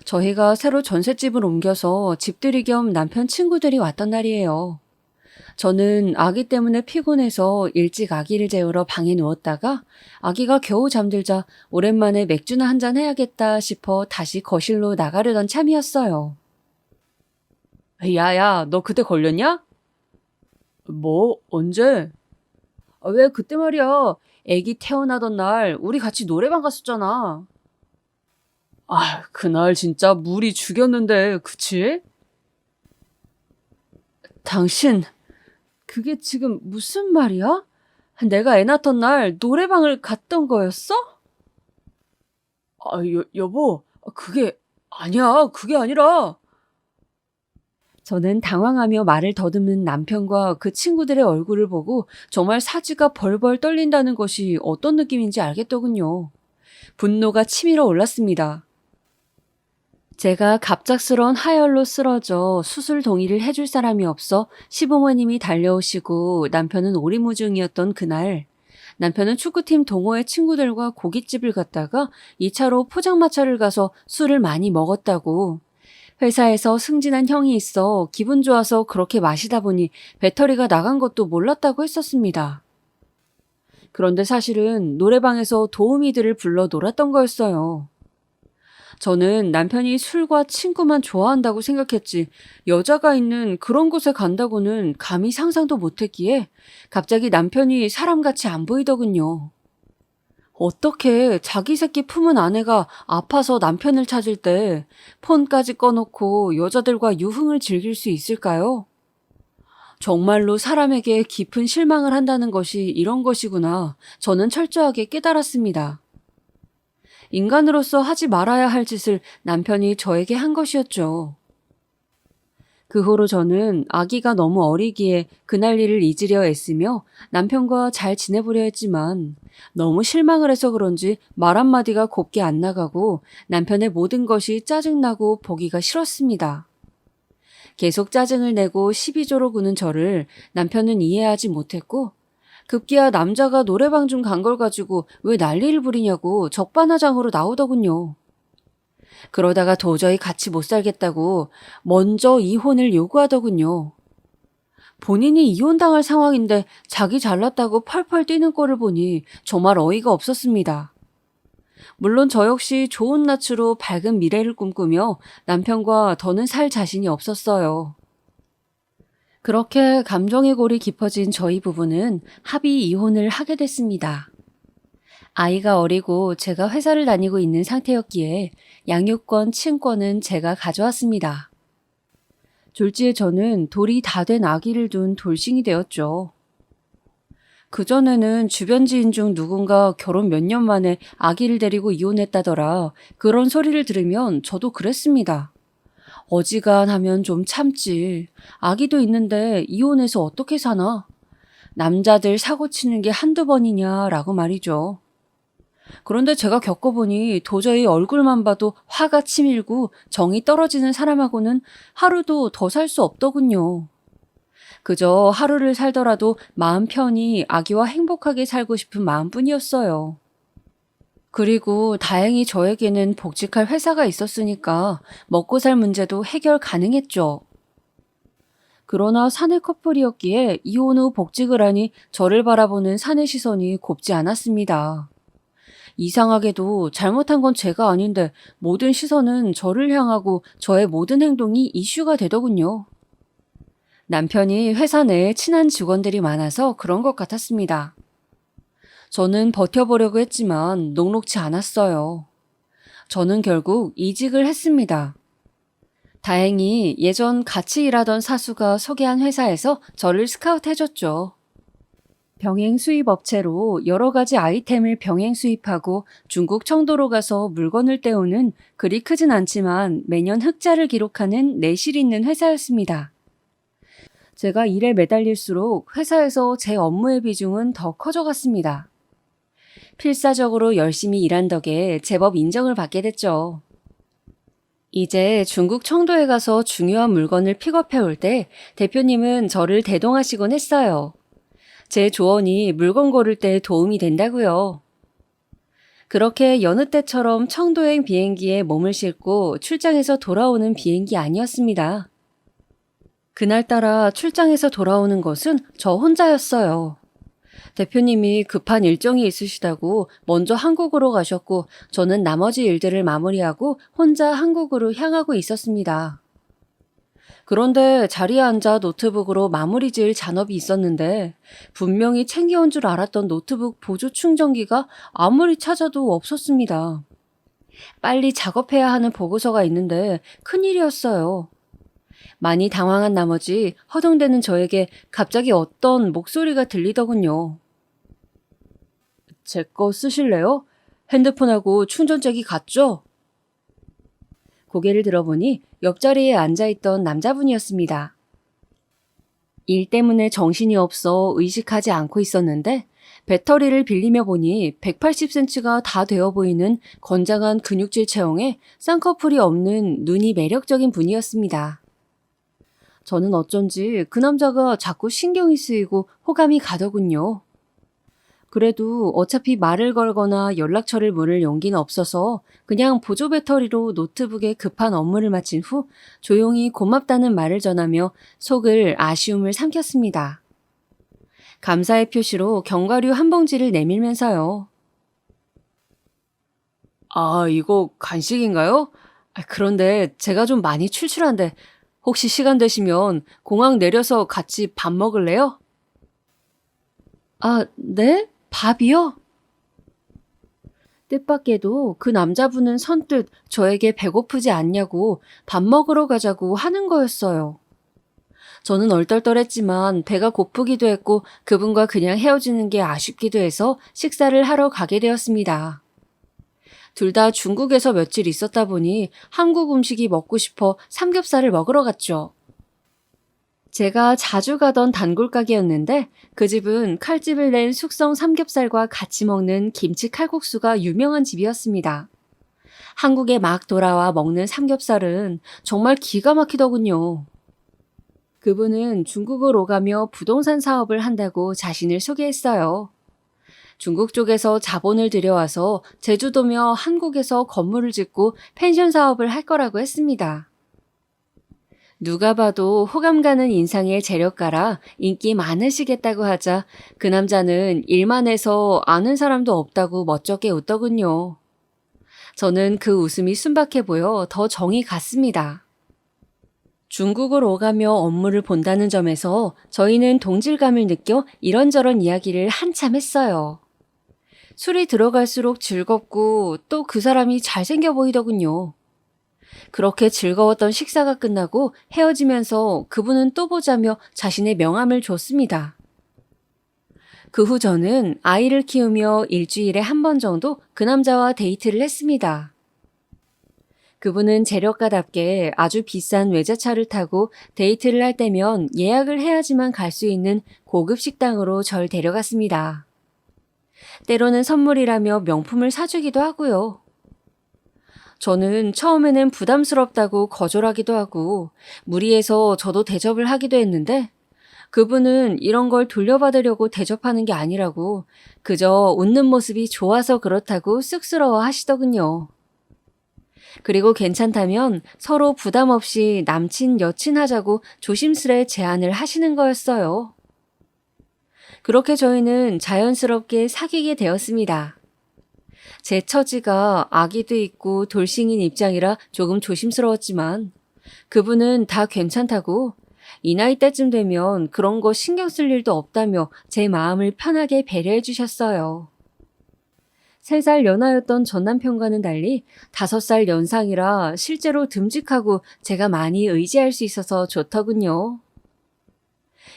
저희가 새로 전셋집을 옮겨서 집들이 겸 남편 친구들이 왔던 날이에요. 저는 아기 때문에 피곤해서 일찍 아기를 재우러 방에 누웠다가 아기가 겨우 잠들자 오랜만에 맥주나 한잔 해야겠다 싶어 다시 거실로 나가려던 참이었어요. 야야, 너 그때 걸렸냐? 뭐? 언제? 왜 그때 말이야. 아기 태어나던 날 우리 같이 노래방 갔었잖아. 아, 그날 진짜 물이 죽였는데, 그치? 당신, 그게 지금 무슨 말이야? 내가 애 낳던 날 노래방을 갔던 거였어? 아, 여보, 그게 아니라. 저는 당황하며 말을 더듬는 남편과 그 친구들의 얼굴을 보고 정말 사지가 벌벌 떨린다는 것이 어떤 느낌인지 알겠더군요. 분노가 치밀어 올랐습니다. 제가 갑작스러운 하혈로 쓰러져 수술 동의를 해줄 사람이 없어 시부모님이 달려오시고 남편은 오리무중이었던 그날, 남편은 축구팀 동호회 친구들과 고깃집을 갔다가 2차로 포장마차를 가서 술을 많이 먹었다고, 회사에서 승진한 형이 있어 기분 좋아서 그렇게 마시다 보니 배터리가 나간 것도 몰랐다고 했었습니다. 그런데 사실은 노래방에서 도우미들을 불러 놀았던 거였어요. 저는 남편이 술과 친구만 좋아한다고 생각했지 여자가 있는 그런 곳에 간다고는 감히 상상도 못했기에 갑자기 남편이 사람같이 안 보이더군요. 어떻게 자기 새끼 품은 아내가 아파서 남편을 찾을 때 폰까지 꺼놓고 여자들과 유흥을 즐길 수 있을까요? 정말로 사람에게 깊은 실망을 한다는 것이 이런 것이구나. 저는 철저하게 깨달았습니다. 인간으로서 하지 말아야 할 짓을 남편이 저에게 한 것이었죠. 그 후로 저는 아기가 너무 어리기에 그날 일을 잊으려 애쓰며 남편과 잘 지내보려 했지만 너무 실망을 해서 그런지 말 한마디가 곱게 안 나가고 남편의 모든 것이 짜증나고 보기가 싫었습니다. 계속 짜증을 내고 시비조로 구는 저를 남편은 이해하지 못했고 급기야 남자가 노래방 중 간 걸 가지고 왜 난리를 부리냐고 적반하장으로 나오더군요. 그러다가 도저히 같이 못 살겠다고 먼저 이혼을 요구하더군요. 본인이 이혼당할 상황인데 자기 잘났다고 펄펄 뛰는 꼴을 보니 정말 어이가 없었습니다. 물론 저 역시 좋은 낯으로 밝은 미래를 꿈꾸며 남편과 더는 살 자신이 없었어요. 그렇게 감정의 골이 깊어진 저희 부부는 합의 이혼을 하게 됐습니다. 아이가 어리고 제가 회사를 다니고 있는 상태였기에 양육권, 친권은 제가 가져왔습니다. 졸지에 저는 돌이 다 된 아기를 둔 돌싱이 되었죠. 그전에는 주변 지인 중 누군가 결혼 몇 년 만에 아기를 데리고 이혼했다더라. 그런 소리를 들으면 저도 그랬습니다. 어지간하면 좀 참지. 아기도 있는데 이혼해서 어떻게 사나? 남자들 사고 치는 게 한두 번이냐라고 말이죠. 그런데 제가 겪어보니 도저히 얼굴만 봐도 화가 치밀고 정이 떨어지는 사람하고는 하루도 더 살 수 없더군요. 그저 하루를 살더라도 마음 편히 아기와 행복하게 살고 싶은 마음뿐이었어요. 그리고 다행히 저에게는 복직할 회사가 있었으니까 먹고 살 문제도 해결 가능했죠. 그러나 사내 커플이었기에 이혼 후 복직을 하니 저를 바라보는 사내 시선이 곱지 않았습니다. 이상하게도 잘못한 건 제가 아닌데 모든 시선은 저를 향하고 저의 모든 행동이 이슈가 되더군요. 남편이 회사 내에 친한 직원들이 많아서 그런 것 같았습니다. 저는 버텨보려고 했지만 녹록지 않았어요. 저는 결국 이직을 했습니다. 다행히 예전 같이 일하던 사수가 소개한 회사에서 저를 스카우트해줬죠. 병행 수입 업체로 여러 가지 아이템을 병행 수입하고 중국 청도로 가서 물건을 떼오는 그리 크진 않지만 매년 흑자를 기록하는 내실 있는 회사였습니다. 제가 일에 매달릴수록 회사에서 제 업무의 비중은 더 커져갔습니다. 필사적으로 열심히 일한 덕에 제법 인정을 받게 됐죠. 이제 중국 청도에 가서 중요한 물건을 픽업해 올 때 대표님은 저를 대동하시곤 했어요. 제 조언이 물건 고를 때 도움이 된다고요. 그렇게 여느 때처럼 청도행 비행기에 몸을 싣고 출장에서 돌아오는 비행기 아니었습니다. 그날따라 출장에서 돌아오는 것은 저 혼자였어요. 대표님이 급한 일정이 있으시다고 먼저 한국으로 가셨고 저는 나머지 일들을 마무리하고 혼자 한국으로 향하고 있었습니다. 그런데 자리에 앉아 노트북으로 마무리 지을 잔업이 있었는데 분명히 챙겨온 줄 알았던 노트북 보조 충전기가 아무리 찾아도 없었습니다. 빨리 작업해야 하는 보고서가 있는데 큰일이었어요. 많이 당황한 나머지 허둥대는 저에게 갑자기 어떤 목소리가 들리더군요. 제 거 쓰실래요? 핸드폰하고 충전잭이 같죠? 고개를 들어보니 옆자리에 앉아있던 남자분이었습니다. 일 때문에 정신이 없어 의식하지 않고 있었는데 배터리를 빌리며 보니 180cm가 다 되어 보이는 건장한 근육질 체형에 쌍꺼풀이 없는 눈이 매력적인 분이었습니다. 저는 어쩐지 그 남자가 자꾸 신경이 쓰이고 호감이 가더군요. 그래도 어차피 말을 걸거나 연락처를 물을 용기는 없어서 그냥 보조 배터리로 노트북에 급한 업무를 마친 후 조용히 고맙다는 말을 전하며 속을 아쉬움을 삼켰습니다. 감사의 표시로 견과류 한 봉지를 내밀면서요. 아, 이거 간식인가요? 그런데 제가 좀 많이 출출한데 혹시 시간 되시면 공항 내려서 같이 밥 먹을래요? 아, 네? 밥이요? 뜻밖에도 그 남자분은 선뜻 저에게 배고프지 않냐고 밥 먹으러 가자고 하는 거였어요. 저는 얼떨떨했지만 배가 고프기도 했고 그분과 그냥 헤어지는 게 아쉽기도 해서 식사를 하러 가게 되었습니다. 둘 다 중국에서 며칠 있었다 보니 한국 음식이 먹고 싶어 삼겹살을 먹으러 갔죠. 제가 자주 가던 단골 가게였는데 그 집은 칼집을 낸 숙성 삼겹살과 같이 먹는 김치 칼국수가 유명한 집이었습니다. 한국에 막 돌아와 먹는 삼겹살은 정말 기가 막히더군요. 그분은 중국을 오가며 부동산 사업을 한다고 자신을 소개했어요. 중국 쪽에서 자본을 들여와서 제주도며 한국에서 건물을 짓고 펜션 사업을 할 거라고 했습니다. 누가 봐도 호감 가는 인상의 재력가라 인기 많으시겠다고 하자 그 남자는 일만 해서 아는 사람도 없다고 멋쩍게 웃더군요. 저는 그 웃음이 순박해 보여 더 정이 갔습니다. 중국을 오가며 업무를 본다는 점에서 저희는 동질감을 느껴 이런저런 이야기를 한참 했어요. 술이 들어갈수록 즐겁고 또 그 사람이 잘생겨 보이더군요. 그렇게 즐거웠던 식사가 끝나고 헤어지면서 그분은 또 보자며 자신의 명함을 줬습니다. 그 후 저는 아이를 키우며 일주일에 한 번 정도 그 남자와 데이트를 했습니다. 그분은 재력가답게 아주 비싼 외제차를 타고 데이트를 할 때면 예약을 해야지만 갈 수 있는 고급 식당으로 절 데려갔습니다. 때로는 선물이라며 명품을 사주기도 하고요. 저는 처음에는 부담스럽다고 거절하기도 하고 무리해서 저도 대접을 하기도 했는데 그분은 이런 걸 돌려받으려고 대접하는 게 아니라고 그저 웃는 모습이 좋아서 그렇다고 쑥스러워 하시더군요. 그리고 괜찮다면 서로 부담 없이 남친, 여친 하자고 조심스레 제안을 하시는 거였어요. 그렇게 저희는 자연스럽게 사귀게 되었습니다. 제 처지가 아기도 있고 돌싱인 입장이라 조금 조심스러웠지만 그분은 다 괜찮다고 이 나이 때쯤 되면 그런 거 신경 쓸 일도 없다며 제 마음을 편하게 배려해 주셨어요. 3살 연하였던 전 남편과는 달리 5살 연상이라 실제로 듬직하고 제가 많이 의지할 수 있어서 좋더군요.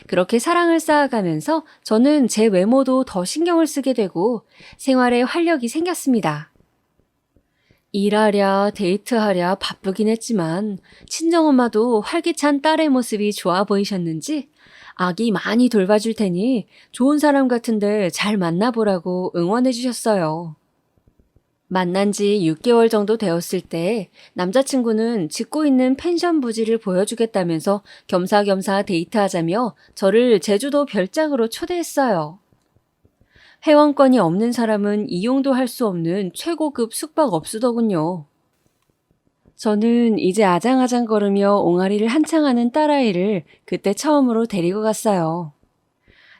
그렇게 사랑을 쌓아가면서 저는 제 외모도 더 신경을 쓰게 되고 생활에 활력이 생겼습니다. 일하랴 데이트하랴 바쁘긴 했지만 친정엄마도 활기찬 딸의 모습이 좋아 보이셨는지 아기 많이 돌봐줄 테니 좋은 사람 같은데 잘 만나보라고 응원해 주셨어요. 만난 지 6개월 정도 되었을 때 남자친구는 짓고 있는 펜션 부지를 보여주겠다면서 겸사겸사 데이트하자며 저를 제주도 별장으로 초대했어요. 회원권이 없는 사람은 이용도 할 수 없는 최고급 숙박업소더군요. 저는 이제 아장아장 걸으며 옹알이를 한창 하는 딸아이를 그때 처음으로 데리고 갔어요.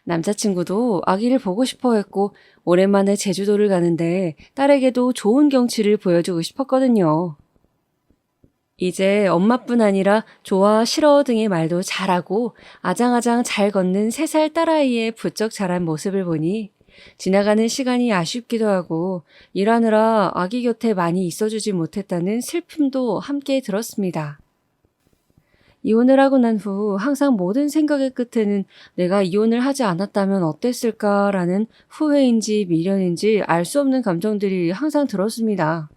남자친구도 아기를 보고 싶어 했고 오랜만에 제주도를 가는데 딸에게도 좋은 경치를 보여주고 싶었거든요. 이제 엄마뿐 아니라 좋아, 싫어 등의 말도 잘하고 아장아장 잘 걷는 3살 딸아이의 부쩍 자란 모습을 보니 지나가는 시간이 아쉽기도 하고 일하느라 아기 곁에 많이 있어주지 못했다는 슬픔도 함께 들었습니다. 이혼을 하고 난 후 항상 모든 생각의 끝에는 내가 이혼을 하지 않았다면 어땠을까라는 후회인지 미련인지 알 수 없는 감정들이 항상 들었습니다.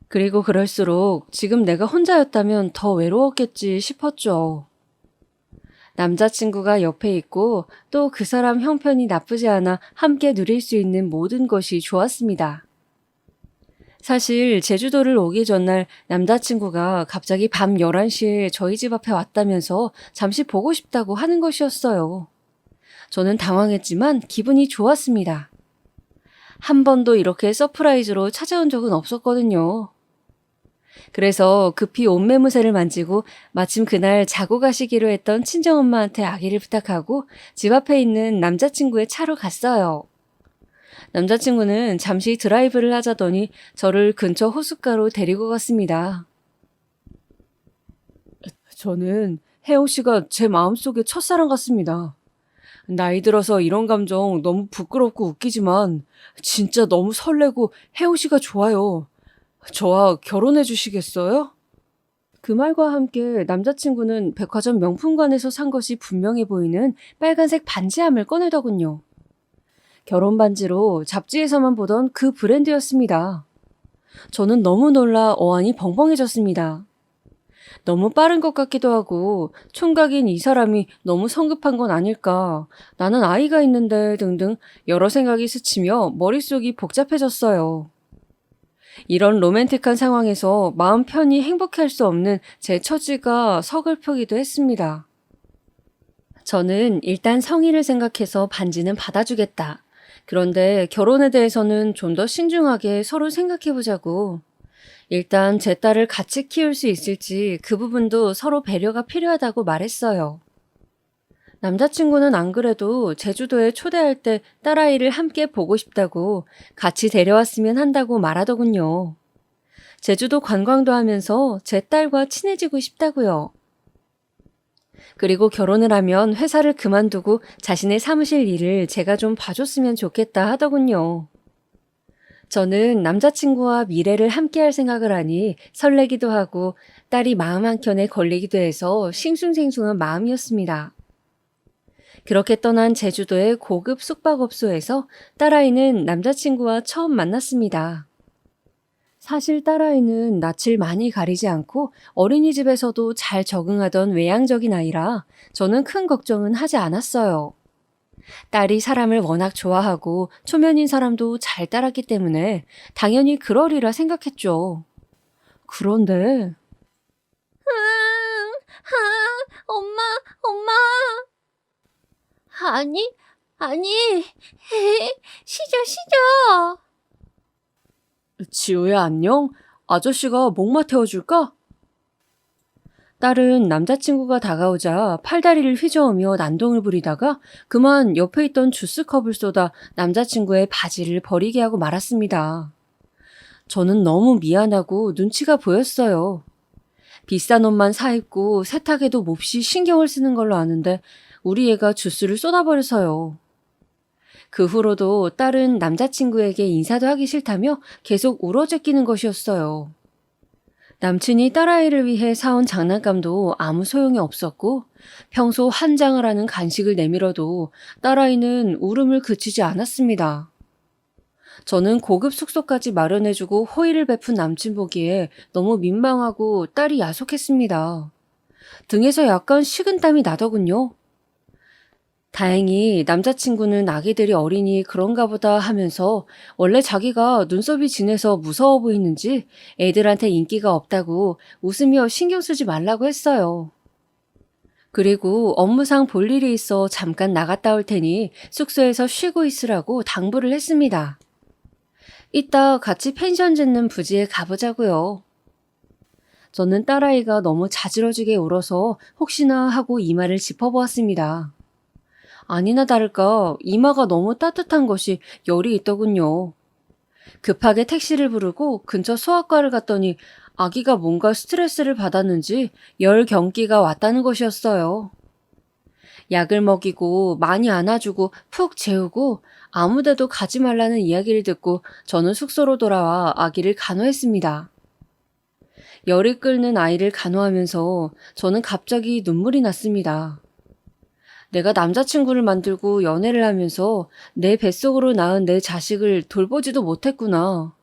그리고 그럴수록 지금 내가 혼자였다면 더 외로웠겠지 싶었죠. 남자친구가 옆에 있고 또 그 사람 형편이 나쁘지 않아 함께 누릴 수 있는 모든 것이 좋았습니다. 사실 제주도를 오기 전날 남자친구가 갑자기 밤 11시에 저희 집 앞에 왔다면서 잠시 보고 싶다고 하는 것이었어요. 저는 당황했지만 기분이 좋았습니다. 한 번도 이렇게 서프라이즈로 찾아온 적은 없었거든요. 그래서 급히 옷매무새를 만지고 마침 그날 자고 가시기로 했던 친정엄마한테 아기를 부탁하고 집 앞에 있는 남자친구의 차로 갔어요. 남자친구는 잠시 드라이브를 하자더니 저를 근처 호숫가로 데리고 갔습니다. 저는 혜영 씨가 제 마음속의 첫사랑 같습니다. 나이 들어서 이런 감정 너무 부끄럽고 웃기지만 진짜 너무 설레고 혜영 씨가 좋아요. 저와 결혼해 주시겠어요? 그 말과 함께 남자친구는 백화점 명품관에서 산 것이 분명해 보이는 빨간색 반지함을 꺼내더군요. 결혼 반지로 잡지에서만 보던 그 브랜드였습니다. 저는 너무 놀라 어안이 벙벙해졌습니다. 너무 빠른 것 같기도 하고 총각인 이 사람이 너무 성급한 건 아닐까, 나는 아이가 있는데 등등 여러 생각이 스치며 머릿속이 복잡해졌어요. 이런 로맨틱한 상황에서 마음 편히 행복해할 수 없는 제 처지가 서글프기도 했습니다. 저는 일단 성의를 생각해서 반지는 받아주겠다. 그런데 결혼에 대해서는 좀 더 신중하게 서로 생각해보자고. 일단 제 딸을 같이 키울 수 있을지 그 부분도 서로 배려가 필요하다고 말했어요. 남자친구는 안 그래도 제주도에 초대할 때 딸아이를 함께 보고 싶다고, 같이 데려왔으면 한다고 말하더군요. 제주도 관광도 하면서 제 딸과 친해지고 싶다고요. 그리고 결혼을 하면 회사를 그만두고 자신의 사무실 일을 제가 좀 봐줬으면 좋겠다 하더군요. 저는 남자친구와 미래를 함께할 생각을 하니 설레기도 하고 딸이 마음 한켠에 걸리기도 해서 싱숭생숭한 마음이었습니다. 그렇게 떠난 제주도의 고급 숙박업소에서 딸아이는 남자친구와 처음 만났습니다. 사실 딸아이는 낯을 많이 가리지 않고 어린이집에서도 잘 적응하던 외향적인 아이라 저는 큰 걱정은 하지 않았어요. 딸이 사람을 워낙 좋아하고 초면인 사람도 잘 따랐기 때문에 당연히 그러리라 생각했죠. 그런데 엄마. 아니, 시저. 지호야 안녕? 아저씨가 목마 태워줄까? 딸은 남자친구가 다가오자 팔다리를 휘저으며 난동을 부리다가 그만 옆에 있던 주스컵을 쏟아 남자친구의 바지를 버리게 하고 말았습니다. 저는 너무 미안하고 눈치가 보였어요. 비싼 옷만 사입고 세탁에도 몹시 신경을 쓰는 걸로 아는데 우리 애가 주스를 쏟아버려서요. 그 후로도 딸은 남자친구에게 인사도 하기 싫다며 계속 울어제끼는 것이었어요. 남친이 딸아이를 위해 사온 장난감도 아무 소용이 없었고 평소 환장을 하는 간식을 내밀어도 딸아이는 울음을 그치지 않았습니다. 저는 고급 숙소까지 마련해주고 호의를 베푼 남친 보기에 너무 민망하고 딸이 야속했습니다. 등에서 약간 식은땀이 나더군요. 다행히 남자친구는 아기들이 어리니 그런가 보다 하면서 원래 자기가 눈썹이 진해서 무서워 보이는지 애들한테 인기가 없다고 웃으며 신경 쓰지 말라고 했어요. 그리고 업무상 볼 일이 있어 잠깐 나갔다 올 테니 숙소에서 쉬고 있으라고 당부를 했습니다. 이따 같이 펜션 짓는 부지에 가보자고요. 저는 딸아이가 너무 자지러지게 울어서 혹시나 하고 이마를 짚어보았습니다. 아니나 다를까 이마가 너무 따뜻한 것이 열이 있더군요. 급하게 택시를 부르고 근처 소아과를 갔더니 아기가 뭔가 스트레스를 받았는지 열 경기가 왔다는 것이었어요. 약을 먹이고 많이 안아주고 푹 재우고 아무데도 가지 말라는 이야기를 듣고 저는 숙소로 돌아와 아기를 간호했습니다. 열이 끓는 아이를 간호하면서 저는 갑자기 눈물이 났습니다. 내가 남자친구를 만들고 연애를 하면서 내 뱃속으로 낳은 내 자식을 돌보지도 못했구나.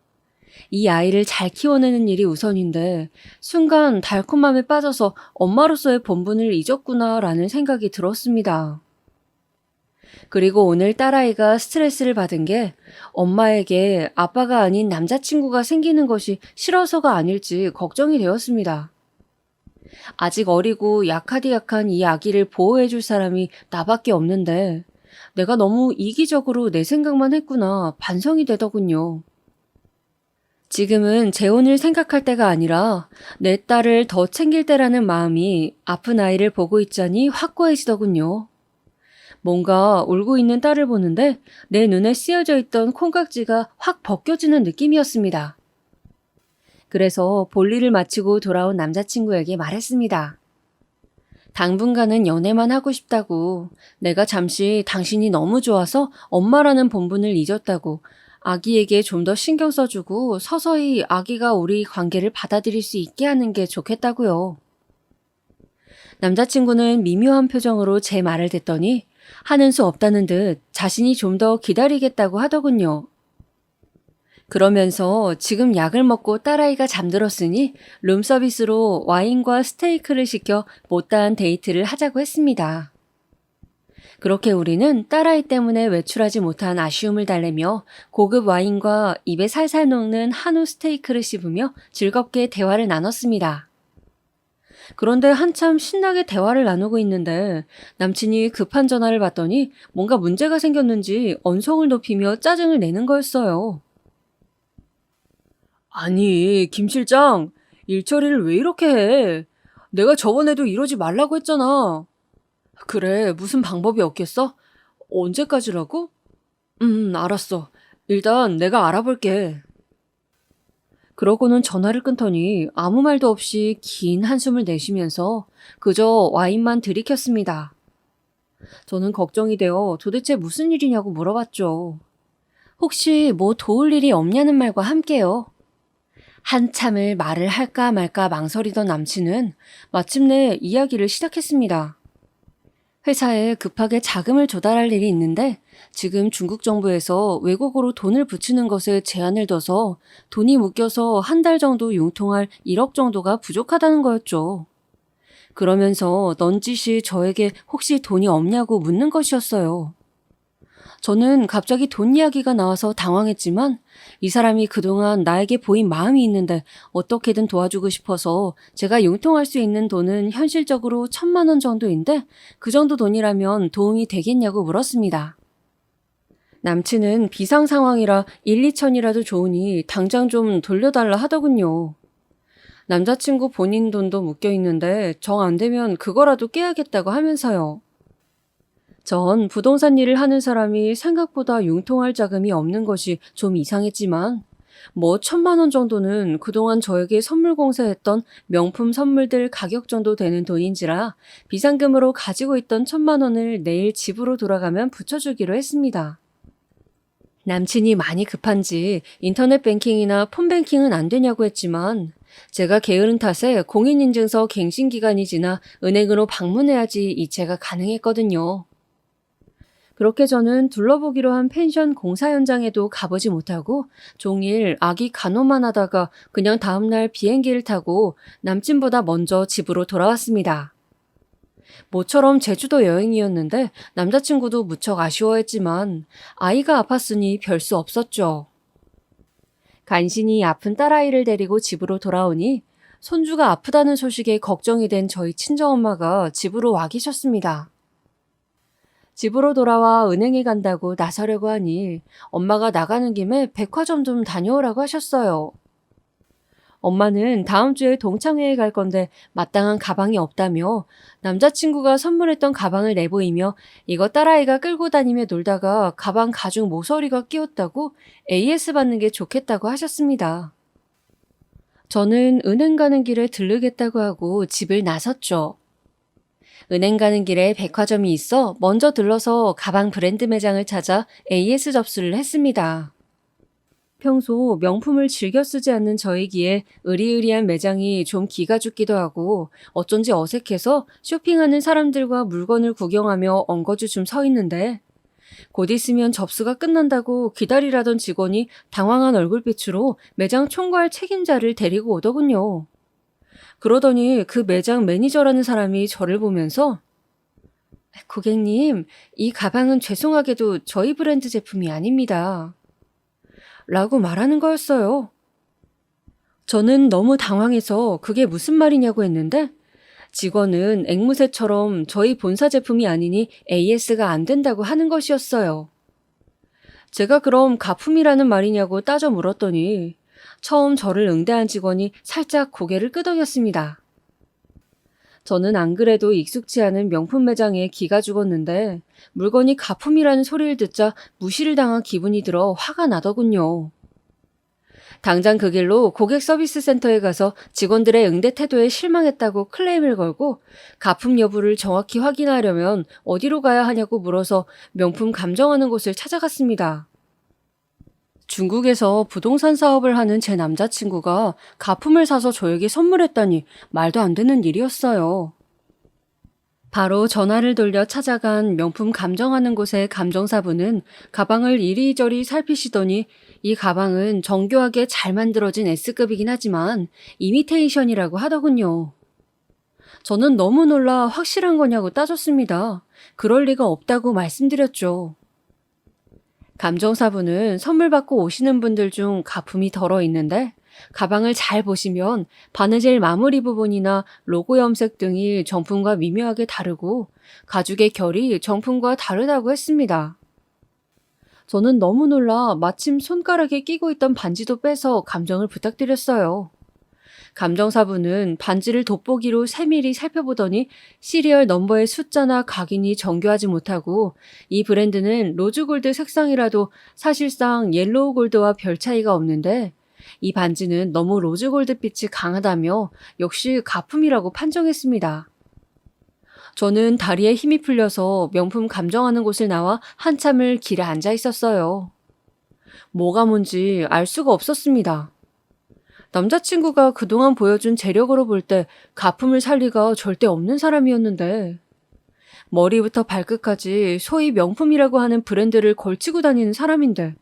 이 아이를 잘 키워내는 일이 우선인데 순간 달콤함에 빠져서 엄마로서의 본분을 잊었구나라는 생각이 들었습니다. 그리고 오늘 딸아이가 스트레스를 받은 게 엄마에게 아빠가 아닌 남자친구가 생기는 것이 싫어서가 아닐지 걱정이 되었습니다. 아직 어리고 약하디약한 이 아기를 보호해줄 사람이 나밖에 없는데 내가 너무 이기적으로 내 생각만 했구나 반성이 되더군요. 지금은 재혼을 생각할 때가 아니라 내 딸을 더 챙길 때라는 마음이 아픈 아이를 보고 있자니 확고해지더군요. 뭔가 울고 있는 딸을 보는데 내 눈에 씌어져 있던 콩깍지가 확 벗겨지는 느낌이었습니다. 그래서 볼일을 마치고 돌아온 남자친구에게 말했습니다. 당분간은 연애만 하고 싶다고, 내가 잠시 당신이 너무 좋아서 엄마라는 본분을 잊었다고, 아기에게 좀 더 신경 써주고 서서히 아기가 우리 관계를 받아들일 수 있게 하는 게 좋겠다고요. 남자친구는 미묘한 표정으로 제 말을 듣더니 하는 수 없다는 듯 자신이 좀 더 기다리겠다고 하더군요. 그러면서 지금 약을 먹고 딸아이가 잠들었으니 룸서비스로 와인과 스테이크를 시켜 못다한 데이트를 하자고 했습니다. 그렇게 우리는 딸아이 때문에 외출하지 못한 아쉬움을 달래며 고급 와인과 입에 살살 녹는 한우 스테이크를 씹으며 즐겁게 대화를 나눴습니다. 그런데 한참 신나게 대화를 나누고 있는데 남친이 급한 전화를 받더니 뭔가 문제가 생겼는지 언성을 높이며 짜증을 내는 거였어요. 아니, 김 실장, 일 처리를 왜 이렇게 해? 내가 저번에도 이러지 말라고 했잖아. 그래, 무슨 방법이 없겠어? 언제까지라고? 알았어. 일단 내가 알아볼게. 그러고는 전화를 끊더니 아무 말도 없이 긴 한숨을 내쉬면서 그저 와인만 들이켰습니다. 저는 걱정이 되어 도대체 무슨 일이냐고 물어봤죠. 혹시 뭐 도울 일이 없냐는 말과 함께요. 한참을 말을 할까 말까 망설이던 남친은 마침내 이야기를 시작했습니다. 회사에 급하게 자금을 조달할 일이 있는데 지금 중국 정부에서 외국어로 돈을 붙이는 것에 제한을 둬서 돈이 묶여서 한 달 정도 융통할 1억 정도가 부족하다는 거였죠. 그러면서 넌지시 저에게 혹시 돈이 없냐고 묻는 것이었어요. 저는 갑자기 돈 이야기가 나와서 당황했지만 이 사람이 그동안 나에게 보인 마음이 있는데 어떻게든 도와주고 싶어서 제가 융통할 수 있는 돈은 현실적으로 1,000만 원 정도인데 그 정도 돈이라면 도움이 되겠냐고 물었습니다. 남친은 비상 상황이라 1, 2천이라도 좋으니 당장 좀 돌려달라 하더군요. 남자친구 본인 돈도 묶여 있는데 정 안 되면 그거라도 깨야겠다고 하면서요. 전 부동산 일을 하는 사람이 생각보다 융통할 자금이 없는 것이 좀 이상했지만 뭐 1,000만 원 정도는 그동안 저에게 선물 공세했던 명품 선물들 가격 정도 되는 돈인지라 비상금으로 가지고 있던 1,000만 원을 내일 집으로 돌아가면 붙여주기로 했습니다. 남친이 많이 급한지 인터넷 뱅킹이나 폰뱅킹은 안 되냐고 했지만 제가 게으른 탓에 공인인증서 갱신 기간이 지나 은행으로 방문해야지 이체가 가능했거든요. 그렇게 저는 둘러보기로 한 펜션 공사 현장에도 가보지 못하고 종일 아기 간호만 하다가 그냥 다음날 비행기를 타고 남친보다 먼저 집으로 돌아왔습니다. 모처럼 제주도 여행이었는데 남자친구도 무척 아쉬워했지만 아이가 아팠으니 별 수 없었죠. 간신히 아픈 딸아이를 데리고 집으로 돌아오니 손주가 아프다는 소식에 걱정이 된 저희 친정엄마가 집으로 와 계셨습니다. 집으로 돌아와 은행에 간다고 나서려고 하니 엄마가 나가는 김에 백화점 좀 다녀오라고 하셨어요. 엄마는 다음 주에 동창회에 갈 건데 마땅한 가방이 없다며 남자친구가 선물했던 가방을 내보이며 이거 딸아이가 끌고 다니며 놀다가 가방 가죽 모서리가 끼었다고 AS 받는 게 좋겠다고 하셨습니다. 저는 은행 가는 길에 들르겠다고 하고 집을 나섰죠. 은행 가는 길에 백화점이 있어 먼저 들러서 가방 브랜드 매장을 찾아 AS 접수를 했습니다. 평소 명품을 즐겨 쓰지 않는 저이기에 으리으리한 매장이 좀 기가 죽기도 하고 어쩐지 어색해서 쇼핑하는 사람들과 물건을 구경하며 엉거주춤 서 있는데 곧 있으면 접수가 끝난다고 기다리라던 직원이 당황한 얼굴빛으로 매장 총괄 책임자를 데리고 오더군요. 그러더니 그 매장 매니저라는 사람이 저를 보면서 고객님, 이 가방은 죄송하게도 저희 브랜드 제품이 아닙니다. 라고 말하는 거였어요. 저는 너무 당황해서 그게 무슨 말이냐고 했는데 직원은 앵무새처럼 저희 본사 제품이 아니니 AS가 안 된다고 하는 것이었어요. 제가 그럼 가품이라는 말이냐고 따져 물었더니 처음 저를 응대한 직원이 살짝 고개를 끄덕였습니다. 저는 안 그래도 익숙치 않은 명품 매장에 기가 죽었는데 물건이 가품이라는 소리를 듣자 무시를 당한 기분이 들어 화가 나더군요. 당장 그 길로 고객 서비스 센터에 가서 직원들의 응대 태도에 실망했다고 클레임을 걸고 가품 여부를 정확히 확인하려면 어디로 가야 하냐고 물어서 명품 감정하는 곳을 찾아갔습니다. 중국에서 부동산 사업을 하는 제 남자친구가 가품을 사서 저에게 선물했다니 말도 안 되는 일이었어요. 바로 전화를 돌려 찾아간 명품 감정하는 곳의 감정사분은 가방을 이리저리 살피시더니 이 가방은 정교하게 잘 만들어진 S급이긴 하지만 이미테이션이라고 하더군요. 저는 너무 놀라 확실한 거냐고 따졌습니다. 그럴 리가 없다고 말씀드렸죠. 감정사분은 선물 받고 오시는 분들 중 가품이 덜어 있는데 가방을 잘 보시면 바느질 마무리 부분이나 로고 염색 등이 정품과 미묘하게 다르고 가죽의 결이 정품과 다르다고 했습니다. 저는 너무 놀라 마침 손가락에 끼고 있던 반지도 빼서 감정을 부탁드렸어요. 감정사분은 반지를 돋보기로 세밀히 살펴보더니 시리얼 넘버의 숫자나 각인이 정교하지 못하고 이 브랜드는 로즈골드 색상이라도 사실상 옐로우 골드와 별 차이가 없는데 이 반지는 너무 로즈골드빛이 강하다며 역시 가품이라고 판정했습니다. 저는 다리에 힘이 풀려서 명품 감정하는 곳을 나와 한참을 길에 앉아 있었어요. 뭐가 뭔지 알 수가 없었습니다. 남자친구가 그동안 보여준 재력으로 볼 때 가품을 살 리가 절대 없는 사람이었는데 머리부터 발끝까지 소위 명품이라고 하는 브랜드를 걸치고 다니는 사람인데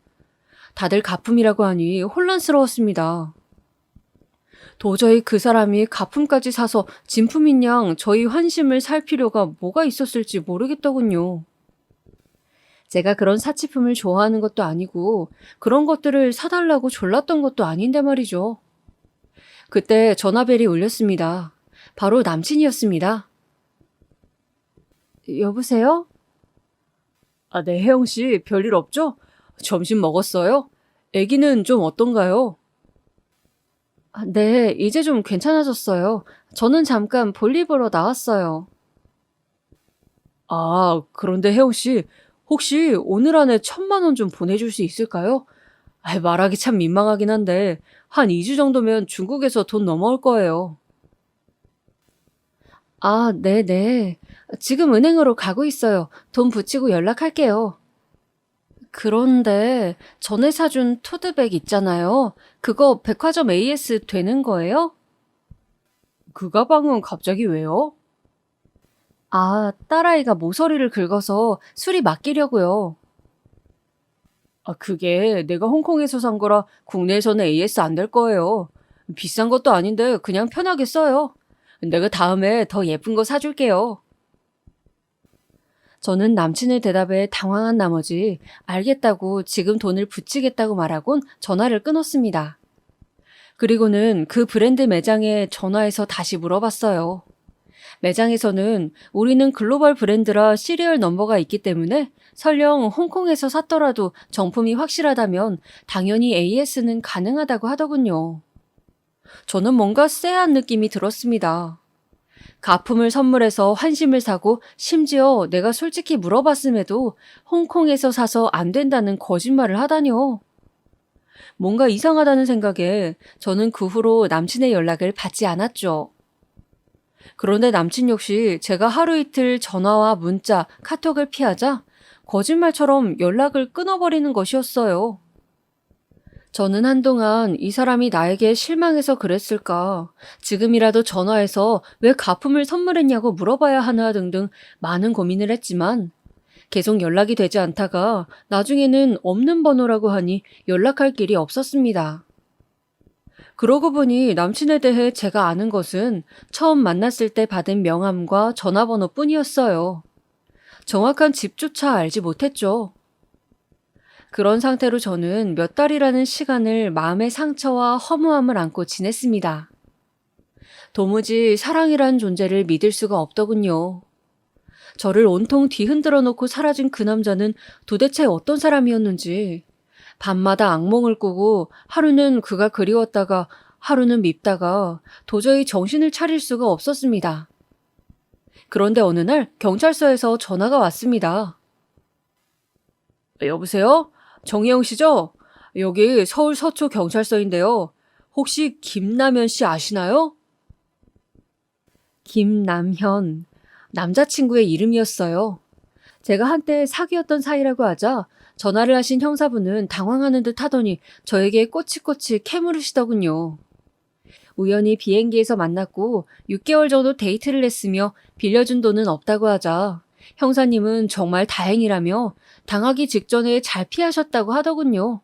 다들 가품이라고 하니 혼란스러웠습니다. 도저히 그 사람이 가품까지 사서 진품인 양 저희 환심을 살 필요가 뭐가 있었을지 모르겠더군요. 제가 그런 사치품을 좋아하는 것도 아니고 그런 것들을 사달라고 졸랐던 것도 아닌데 말이죠. 그때 전화벨이 울렸습니다. 바로 남친이었습니다. 여보세요? 네, 혜영 씨, 별일 없죠? 점심 먹었어요? 아기는 좀 어떤가요? 네, 이제 좀 괜찮아졌어요. 저는 잠깐 볼일 보러 나왔어요. 그런데 혜영 씨, 혹시 오늘 안에 1,000만 원 좀 보내줄 수 있을까요? 말하기 참 민망하긴 한데 한 2주 정도면 중국에서 돈 넘어올 거예요. 네네. 지금 은행으로 가고 있어요. 돈 붙이고 연락할게요. 그런데 전에 사준 토드백 있잖아요. 그거 백화점 AS 되는 거예요? 그 가방은 갑자기 왜요? 딸아이가 모서리를 긁어서 수리 맡기려고요. 그게 내가 홍콩에서 산 거라 국내에서는 AS 안 될 거예요. 비싼 것도 아닌데 그냥 편하게 써요. 내가 다음에 더 예쁜 거 사줄게요. 저는 남친의 대답에 당황한 나머지 알겠다고 지금 돈을 붙이겠다고 말하곤 전화를 끊었습니다. 그리고는 그 브랜드 매장에 전화해서 다시 물어봤어요. 매장에서는 우리는 글로벌 브랜드라 시리얼 넘버가 있기 때문에 설령 홍콩에서 샀더라도 정품이 확실하다면 당연히 AS는 가능하다고 하더군요. 저는 뭔가 쎄한 느낌이 들었습니다. 가품을 선물해서 환심을 사고 심지어 내가 솔직히 물어봤음에도 홍콩에서 사서 안 된다는 거짓말을 하다니요. 뭔가 이상하다는 생각에 저는 그 후로 남친의 연락을 받지 않았죠. 그런데 남친 역시 제가 하루 이틀 전화와 문자, 카톡을 피하자 거짓말처럼 연락을 끊어버리는 것이었어요. 저는 한동안 이 사람이 나에게 실망해서 그랬을까, 지금이라도 전화해서 왜 가품을 선물했냐고 물어봐야 하나 등등 많은 고민을 했지만 계속 연락이 되지 않다가 나중에는 없는 번호라고 하니 연락할 길이 없었습니다. 그러고 보니 남친에 대해 제가 아는 것은 처음 만났을 때 받은 명함과 전화번호 뿐이었어요. 정확한 집조차 알지 못했죠. 그런 상태로 저는 몇 달이라는 시간을 마음의 상처와 허무함을 안고 지냈습니다. 도무지 사랑이란 존재를 믿을 수가 없더군요. 저를 온통 뒤흔들어 놓고 사라진 그 남자는 도대체 어떤 사람이었는지, 밤마다 악몽을 꾸고 하루는 그가 그리웠다가 하루는 밉다가 도저히 정신을 차릴 수가 없었습니다. 그런데 어느 날 경찰서에서 전화가 왔습니다. 여보세요? 정혜영 씨죠? 여기 서울 서초 경찰서인데요. 혹시 김남현 씨 아시나요? 김남현. 남자친구의 이름이었어요. 제가 한때 사귀었던 사이라고 하자 전화를 하신 형사분은 당황하는 듯 하더니 저에게 꼬치꼬치 캐물으시더군요. 우연히 비행기에서 만났고 6개월 정도 데이트를 했으며 빌려준 돈은 없다고 하자 형사님은 정말 다행이라며 당하기 직전에 잘 피하셨다고 하더군요.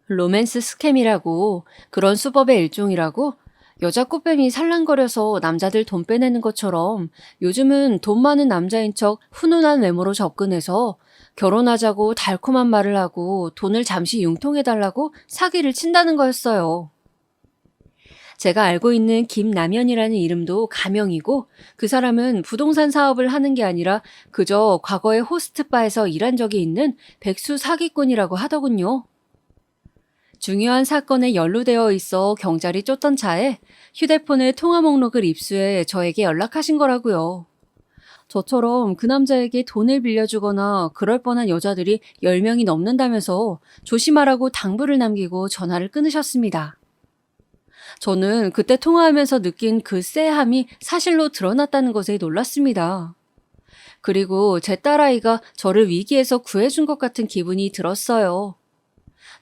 로맨스 스캠이라고 그런 수법의 일종이라고 여자 꽃뱀이 살랑거려서 남자들 돈 빼내는 것처럼 요즘은 돈 많은 남자인 척 훈훈한 외모로 접근해서 결혼하자고 달콤한 말을 하고 돈을 잠시 융통해달라고 사기를 친다는 거였어요. 제가 알고 있는 김남현이라는 이름도 가명이고 그 사람은 부동산 사업을 하는 게 아니라 그저 과거에 호스트바에서 일한 적이 있는 백수 사기꾼이라고 하더군요. 중요한 사건에 연루되어 있어 경찰이 쫓던 차에 휴대폰의 통화 목록을 입수해 저에게 연락하신 거라고요. 저처럼 그 남자에게 돈을 빌려주거나 그럴 뻔한 여자들이 10명이 넘는다면서 조심하라고 당부를 남기고 전화를 끊으셨습니다. 저는 그때 통화하면서 느낀 그 쎄함이 사실로 드러났다는 것에 놀랐습니다. 그리고 제 딸아이가 저를 위기에서 구해준 것 같은 기분이 들었어요.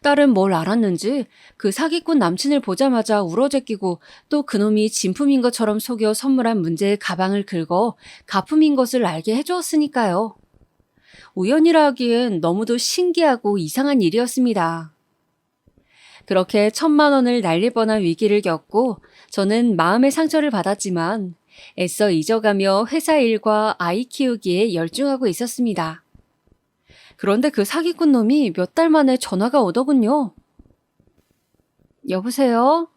딸은 뭘 알았는지 그 사기꾼 남친을 보자마자 울어제끼고 또 그놈이 진품인 것처럼 속여 선물한 문제의 가방을 긁어 가품인 것을 알게 해주었으니까요. 우연이라 하기엔 너무도 신기하고 이상한 일이었습니다. 그렇게 1,000만 원을 날릴 뻔한 위기를 겪고 저는 마음의 상처를 받았지만 애써 잊어가며 회사 일과 아이 키우기에 열중하고 있었습니다. 그런데 그 사기꾼 놈이 몇 달 만에 전화가 오더군요. 여보세요?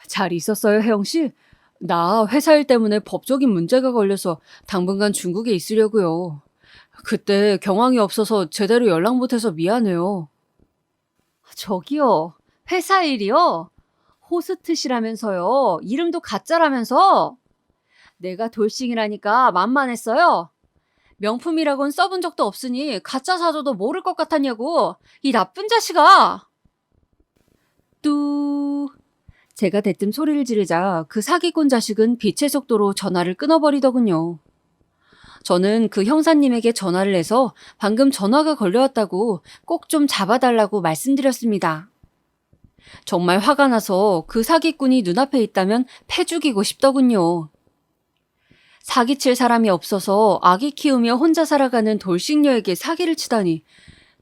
잘 있었어요, 혜영 씨? 나 회사 일 때문에 법적인 문제가 걸려서 당분간 중국에 있으려고요. 그때 경황이 없어서 제대로 연락 못해서 미안해요. 저기요, 회사 일이요? 호스트시라면서요. 이름도 가짜라면서? 내가 돌싱이라니까 만만했어요. 명품이라곤 써본 적도 없으니 가짜 사줘도 모를 것 같았냐고. 이 나쁜 자식아. 뚜. 제가 대뜸 소리를 지르자 그 사기꾼 자식은 빛의 속도로 전화를 끊어버리더군요. 저는 그 형사님에게 전화를 해서 방금 전화가 걸려왔다고 꼭 좀 잡아달라고 말씀드렸습니다. 정말 화가 나서 그 사기꾼이 눈앞에 있다면 패 죽이고 싶더군요. 사기칠 사람이 없어서 아기 키우며 혼자 살아가는 돌싱녀에게 사기를 치다니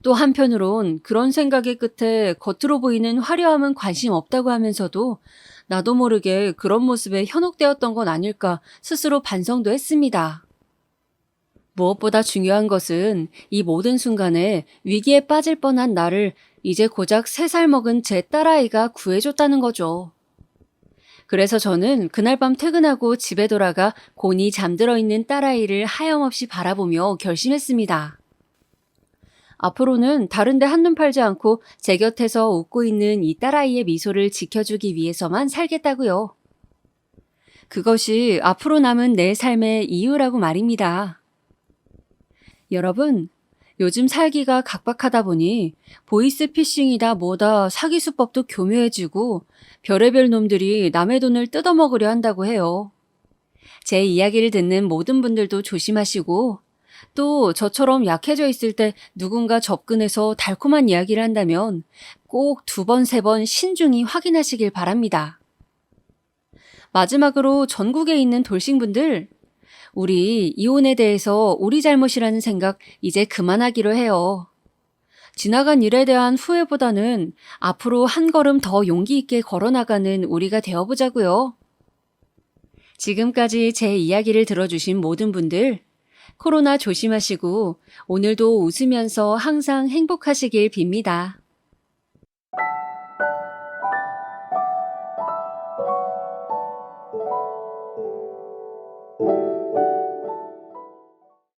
또 한편으론 그런 생각의 끝에 겉으로 보이는 화려함은 관심 없다고 하면서도 나도 모르게 그런 모습에 현혹되었던 건 아닐까 스스로 반성도 했습니다. 무엇보다 중요한 것은 이 모든 순간에 위기에 빠질 뻔한 나를 이제 고작 3살 먹은 제 딸아이가 구해줬다는 거죠. 그래서 저는 그날 밤 퇴근하고 집에 돌아가 곤히 잠들어 있는 딸아이를 하염없이 바라보며 결심했습니다. 앞으로는 다른 데 한눈 팔지 않고 제 곁에서 웃고 있는 이 딸아이의 미소를 지켜주기 위해서만 살겠다고요. 그것이 앞으로 남은 내 삶의 이유라고 말입니다. 여러분, 요즘 살기가 각박하다 보니 보이스피싱이다 뭐다 사기 수법도 교묘해지고 별의별 놈들이 남의 돈을 뜯어먹으려 한다고 해요. 제 이야기를 듣는 모든 분들도 조심하시고 또 저처럼 약해져 있을 때 누군가 접근해서 달콤한 이야기를 한다면 꼭 2번, 3번 신중히 확인하시길 바랍니다. 마지막으로 전국에 있는 돌싱분들, 우리 이혼에 대해서 우리 잘못이라는 생각 이제 그만하기로 해요. 지나간 일에 대한 후회보다는 앞으로 한 걸음 더 용기 있게 걸어나가는 우리가 되어보자고요. 지금까지 제 이야기를 들어주신 모든 분들, 코로나 조심하시고 오늘도 웃으면서 항상 행복하시길 빕니다.